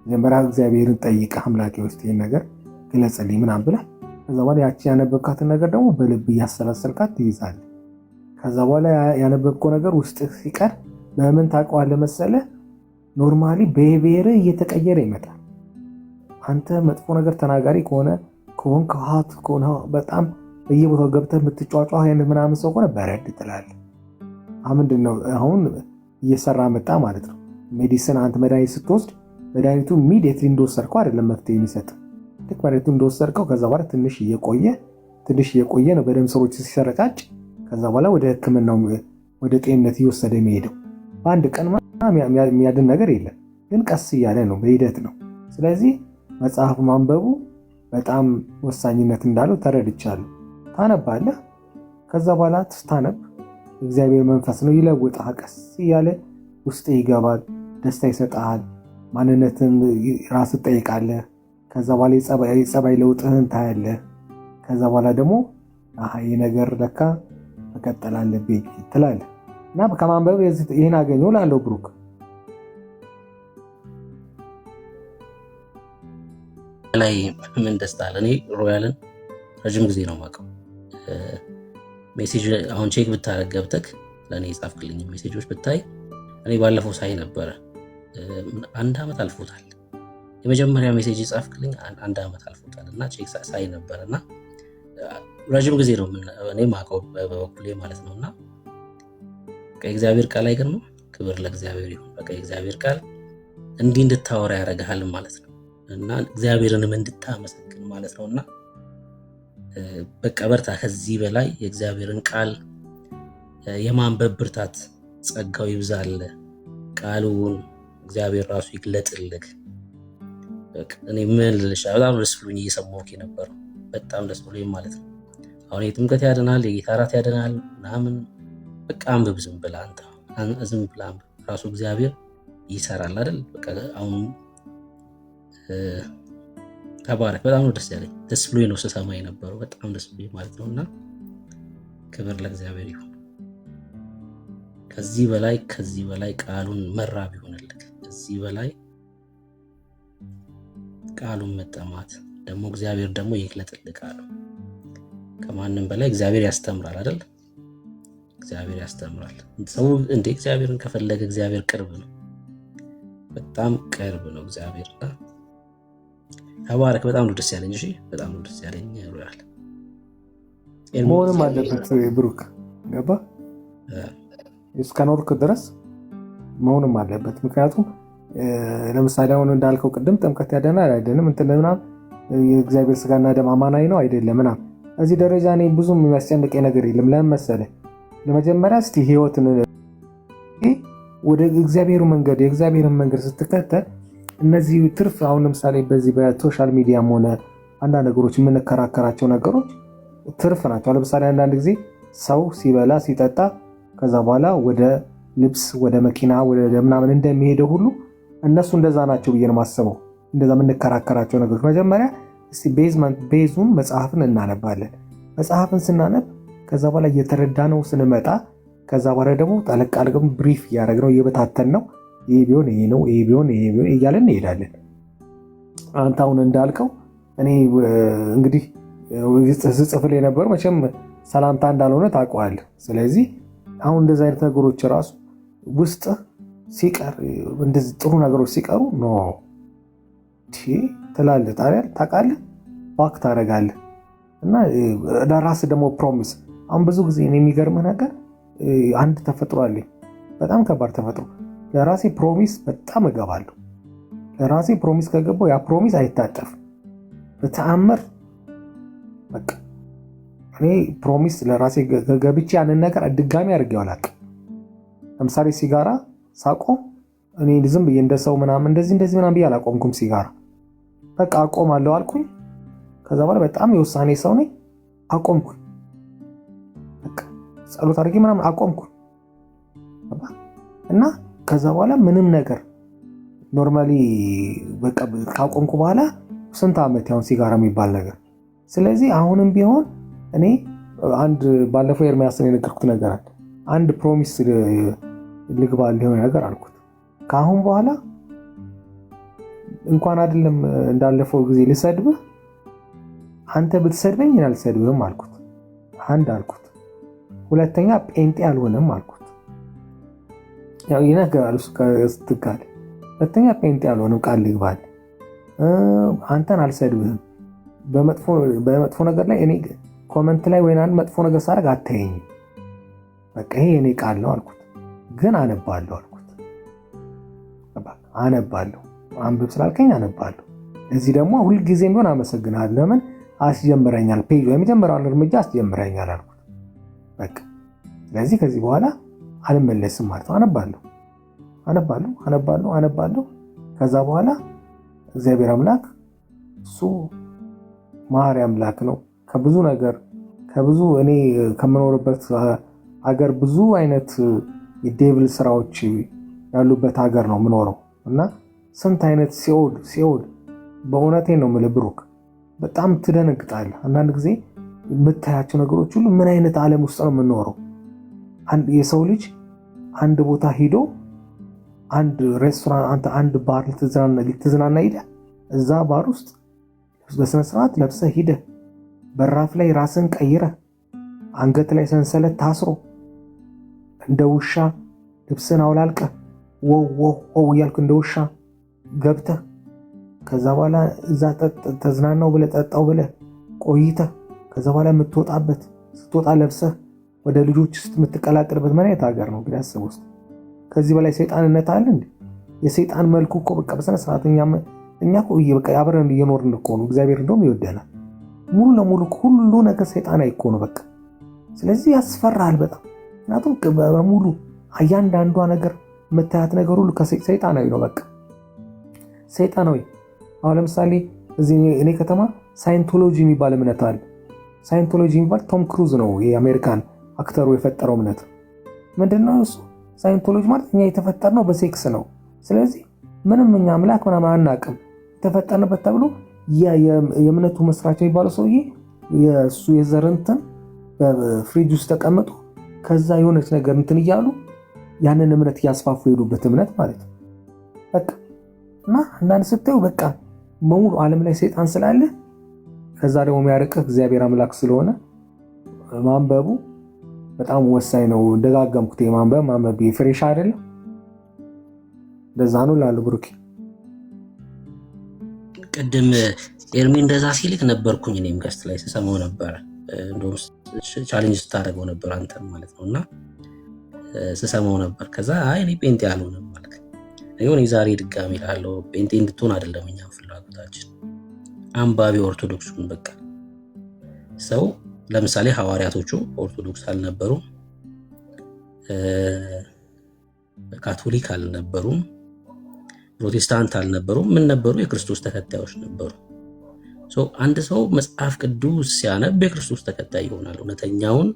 መጀመሪያ እግዚአብሔርን ጠይቀህ አምላኬ ውስጥ ይሄን ነገር ግለጽልኝ ምናምን ብለህ ከዛ በኋላ ያቺ ያነበብካትን ነገር ደግሞ በልብ እያሰላሰልካት ትይዛለህ። ከዛ በኋላ ያነበብከው ነገር ውስጥ ሲቀር በምን ታውቀዋለህ መሰለህ? ኖርማሊ ብሄርህ እየተቀየረ ይመጣል። አንተ መጥፎ ነገር ተናጋሪ ከሆንክ ሀት ከሆነ በጣም በየቦታው ገብተህ የምትጫጫ አይነት ምናምን ሰው ከሆነ በረድ ትላለህ። ምንድነው አሁን እየሰራ መጣ ማለት ነው። ሜዲሲን አንተ መድኃኒት ስትወስድ መድኃኒቱ ኢሚዲየትሊ እንደወሰድከው አይደለም መፍትሄ የሚሰጥ። ልክ መድኃኒቱ እንደወሰድከው ከዛ በኋላ ትንሽ እየቆየ ነው በደም ስሮች ሲሰረጫጭ ከዛ በኋላ ወደ ሕክምናው ወደ ጤንነት እየወሰደ የሚሄደው። በአንድ ቀን የሚያድን ነገር የለም፣ ግን ቀስ እያለ ነው በሂደት ነው። ስለዚህ መጽሐፍ ማንበቡ በጣም ወሳኝነት እንዳለው ተረድቻለሁ። ታነባለህ። ከዛ በኋላ ስታነብ እግዚአብሔር መንፈስ ነው፣ ይለውጥሃል። ቀስ እያለ ውስጥ ይገባል፣ ደስታ ይሰጥሃል፣ ማንነትን ራስ ትጠይቃለህ። ከዛ በኋላ የጸባይ ለውጥህን ታያለህ። ከዛ በኋላ ደግሞ ይህ ነገር ለካ መቀጠል አለብኝ ትላለህ እና ከማንበብ ይህን አገኘው ላለው ብሩክ ላይ ምን ደስታ አለ። እኔ ሮያልን ረጅም ጊዜ ነው የማውቀው። ሜሴጅ አሁን ቼክ ብታረግ ገብተክ ለእኔ የጻፍክልኝ ሜሴጆች ብታይ እኔ ባለፈው ሳይ ነበረ። 1 ዓመት አልፎታል። የመጀመሪያ ሜሴጅ የጻፍክልኝ 1 ዓመት አልፎታል እና ቼክ ሳይ ነበር እና ረጅም ጊዜ ነው እኔ የማውቀው በበኩሌ ማለት ነው። እና የእግዚአብሔር ቃል አይገርምም? ክብር ለእግዚአብሔር ይሁን። በቃ የእግዚአብሔር ቃል እንዲህ እንድታወራ ያደርግሃል ማለት ነው እና እግዚአብሔርንም እንድታመሰግን ማለት ነው። እና በቃ በርታ። ከዚህ በላይ የእግዚአብሔርን ቃል የማንበብ ብርታት ጸጋው ይብዛል። ቃሉን እግዚአብሔር ራሱ ይግለጥልህ። በቃ እኔ ምን ልልሽ፣ በጣም ደስ ብሎኝ እየሰማሁህ የነበረው በጣም ደስ ብሎኝ ማለት ነው። አሁን የጥምቀት ያድናል፣ የጌታ እራት ያድናል ምናምን በቃ አንብብ፣ ዝም ብለህ አንተ ዝም ብለህ አንብብ። ራሱ እግዚአብሔር ይሰራል አይደል? በቃ አሁን ተባረክ። በጣም ነው ደስ ያለኝ። ደስ ብሎኝ ነው ስሰማ የነበረው በጣም ደስ ብሎኝ ማለት ነው። እና ክብር ለእግዚአብሔር ይሁን። ከዚህ በላይ ቃሉን መራብ ይሆንልህ። ከዚህ በላይ ቃሉን መጠማት ደግሞ እግዚአብሔር ደግሞ ይግለጥልህ ቃሉ። ከማንም በላይ እግዚአብሔር ያስተምራል አይደል? እግዚአብሔር ያስተምራል። ሰው እንደ እግዚአብሔርን ከፈለገ እግዚአብሔር ቅርብ ነው፣ በጣም ቅርብ ነው እግዚአብሔር። ተባረክ። በጣም ነው ደስ ያለኝ። እሺ በጣም ነው ደስ ያለኝ። ሮያል መሆንም አለበት ብሩክ፣ ገባ እስከኖርክ ድረስ መሆንም አለበት። ምክንያቱም ለምሳሌ አሁን እንዳልከው ቅድም ጥምቀት ያደናል አይደለም እንትን ምናምን የእግዚአብሔር ስጋና ደም አማናዊ ነው አይደለም ምናምን እዚህ ደረጃ እኔ ብዙም የሚያስጨንቀኝ ነገር የለም። ለምን መሰለህ? ለመጀመሪያ እስቲ ህይወትን ወደ እግዚአብሔሩ መንገድ የእግዚአብሔርን መንገድ ስትከተል እነዚህ ትርፍ አሁን ለምሳሌ በዚህ በሶሻል ሚዲያም ሆነ አንዳንድ ነገሮች የምንከራከራቸው ነገሮች ትርፍ ናቸው። ለምሳሌ አንዳንድ ጊዜ ሰው ሲበላ ሲጠጣ ከዛ በኋላ ወደ ልብስ ወደ መኪና ወደ ምናምን እንደሚሄደው ሁሉ እነሱ እንደዛ ናቸው ብዬ ነው የማስበው። እንደዛ የምንከራከራቸው ነገሮች መጀመሪያ እስቲ ቤዙን መጽሐፍን እናነባለን። መጽሐፍን ስናነብ ከዛ በኋላ እየተረዳነው ስንመጣ ከዛ በኋላ ደግሞ ጠለቅ አድርገን ብሪፍ እያደረግነው እየበታተን ነው ይሄ ቢሆን ይሄ ነው ይሄ ቢሆን ይሄ ቢሆን እያለን እንሄዳለን። አንተ አሁን እንዳልከው እኔ እንግዲህ ስጽፍል የነበረው መቼም ሰላምታ እንዳልሆነ ታውቀዋለህ። ስለዚህ አሁን እንደዚህ አይነት ነገሮች ራሱ ውስጥ ሲቀር እንደዚህ ጥሩ ነገሮች ሲቀሩ ኖ ትላለህ ታውቃለህ፣ ባክ ታደርጋለህ እና ለራስህ ደግሞ ፕሮሚስ። አሁን ብዙ ጊዜ የሚገርምህ ነገር አንድ ተፈጥሮ አለኝ፣ በጣም ከባድ ተፈጥሮ። ለራሴ ፕሮሚስ በጣም እገባለሁ። ለራሴ ፕሮሚስ ከገባው ያ ፕሮሚስ አይታጠፍም በተአምር። በቃ እኔ ፕሮሚስ ለራሴ ገብቼ ያንን ነገር ድጋሚ አድርጌው አላውቅም። ለምሳሌ ሲጋራ ሳቆም እኔ ዝም ብዬ እንደ ሰው ምናምን እንደዚህ ምናምን ብዬ አላቆምኩም። ሲጋራ በቃ አቆማለሁ አልኩኝ። ከዛ በኋላ በጣም የውሳኔ ሰው ነኝ፣ አቆምኩኝ። በቃ ጸሎት አድርጌ ምናምን አቆምኩኝ እና ከዛ በኋላ ምንም ነገር ኖርማሊ በቃ ካቆምኩ በኋላ ስንት ዓመት ያውን ሲጋራ የሚባል ነገር። ስለዚህ አሁንም ቢሆን እኔ አንድ ባለፈው ኤርሚያስን የነገርኩት ነገር አለ። አንድ ፕሮሚስ ልግባ ሊሆን ነገር አልኩት። ከአሁን በኋላ እንኳን አይደለም እንዳለፈው ጊዜ ልሰድብህ፣ አንተ ብትሰድበኝ እኔ አልሰድብህም አልኩት። አንድ አልኩት። ሁለተኛ ጴንጤ አልሆንም አልኩት። ያው ይነገራል ስትቃል። ሁለተኛ ጴንጤ አልሆንም ቃል ልግባል። አንተን አልሰድብህም። በመጥፎ ነገር ላይ እኔ ኮመንት ላይ ወይ አንድ መጥፎ ነገር ሳደርግ አታየኝም። በቃ ይሄ እኔ ቃል ነው አልኩት። ግን አነባለሁ አልኩት። አነባለሁ፣ አንብብ ስላልከኝ አነባለሁ። እዚህ ደግሞ ሁልጊዜም ቢሆን አመሰግናለሁ። ለምን አስጀምረኛል፣ ፔጅ የመጀመሪያውን እርምጃ አስጀምረኛል አልኩት። በቃ ስለዚህ ከዚህ በኋላ አልመለስም ማለት ነው። አነባለሁ። ከዛ በኋላ እግዚአብሔር አምላክ እሱ መሐሪ አምላክ ነው። ከብዙ ነገር እኔ ከምኖርበት ሀገር ብዙ አይነት የዴቪል ስራዎች ያሉበት ሀገር ነው የምኖረው እና ስንት አይነት ሲኦል በእውነቴ ነው የምልህ ብሩክ፣ በጣም ትደነግጣለህ። አንዳንድ ጊዜ የምታያቸው ነገሮች ሁሉ ምን አይነት ዓለም ውስጥ ነው የምንኖረው? የሰው ልጅ አንድ ቦታ ሂዶ አንድ ሬስቶራንት፣ አንድ ባር ልትዝናና ሂደህ እዛ ባር ውስጥ በስነስርዓት ለብሰህ ሂደህ በራፍ ላይ ራስን ቀይረህ አንገት ላይ ሰንሰለት ታስሮ እንደ ውሻ ልብስን አውላልቀህ ወው እያልክ እንደ ውሻ ገብተህ ከዛ በኋላ እዛ ተዝናናው ብለህ ጠጣው ብለህ ቆይተህ ከዛ በኋላ ስትወጣ ለብሰህ ወደ ልጆች ውስጥ የምትቀላቅልበት ምን አይነት ሀገር ነው እንግዲህ አስብ ውስጥ። ከዚህ በላይ ሰይጣንነት አለ እንዴ? የሰይጣን መልኩ እኮ በቃ በስነ ስርዓት እኛ እኮ በቃ አብረን እየኖርን እኮ ነው። እግዚአብሔር እንደውም ይወደናል። ሙሉ ለሙሉ ሁሉ ነገር ሰይጣናዊ እኮ ነው በቃ። ስለዚህ ያስፈራል በጣም። ምክንያቱም በሙሉ እያንዳንዷ ነገር የምታያት ነገር ሁሉ ከሰይጣናዊ ነው በቃ ሰይጣናዊ። አሁን ለምሳሌ እዚህ እኔ ከተማ ሳይንቶሎጂ የሚባል እምነት አለ። ሳይንቶሎጂ የሚባል ቶም ክሩዝ ነው የአሜሪካን አክተሩ የፈጠረው እምነት። ምንድነው እሱ? ሳይንቶሎጂ ማለት እኛ የተፈጠርነው በሴክስ ነው። ስለዚህ ምንም እኛ አምላክ ምናምን አናውቅም የተፈጠርንበት ተብሎ የእምነቱ መስራች የሚባለው ሰውዬ የእሱ የዘር እንትን በፍሪጅ ውስጥ ተቀምጦ ከዛ የሆነች ነገር እንትን እያሉ ያንን እምነት እያስፋፉ የሄዱበት እምነት ማለት ነው በቃ። እና አንዳንድ ስታዩ በቃ በሙሉ ዓለም ላይ ሰይጣን ስላለ ከዛ ደግሞ የሚያርቅህ እግዚአብሔር አምላክ ስለሆነ ማንበቡ በጣም ወሳኝ ነው። ደጋገምኩት ማንበብ ፍሬሽ አይደለም። ለዛ ነው ላሉ ብሩክ ቅድም ኤርሚ እንደዛ ሲልክ ነበርኩኝ እኔም ገስት ላይ ስሰማው ነበር። እንደውም ቻሌንጅ ስታደርገው ነበር አንተም ማለት ነውና ስሰማው ነበር። ከዛ አይ እኔ ጴንጤ አልሆንም ማለት ነው። ዛሬ ድጋሚ እላለሁ ጴንጤ እንድትሆን አይደለም እኛ ፍላጎታችን፣ አንባቢ ኦርቶዶክሱን በቃ ሰው ለምሳሌ ሐዋርያቶቹ ኦርቶዶክስ አልነበሩም፣ ካቶሊክ አልነበሩም፣ ፕሮቴስታንት አልነበሩም። ምን ነበሩ? የክርስቶስ ተከታዮች ነበሩ። አንድ ሰው መጽሐፍ ቅዱስ ሲያነብ የክርስቶስ ተከታይ ይሆናል። እውነተኛውን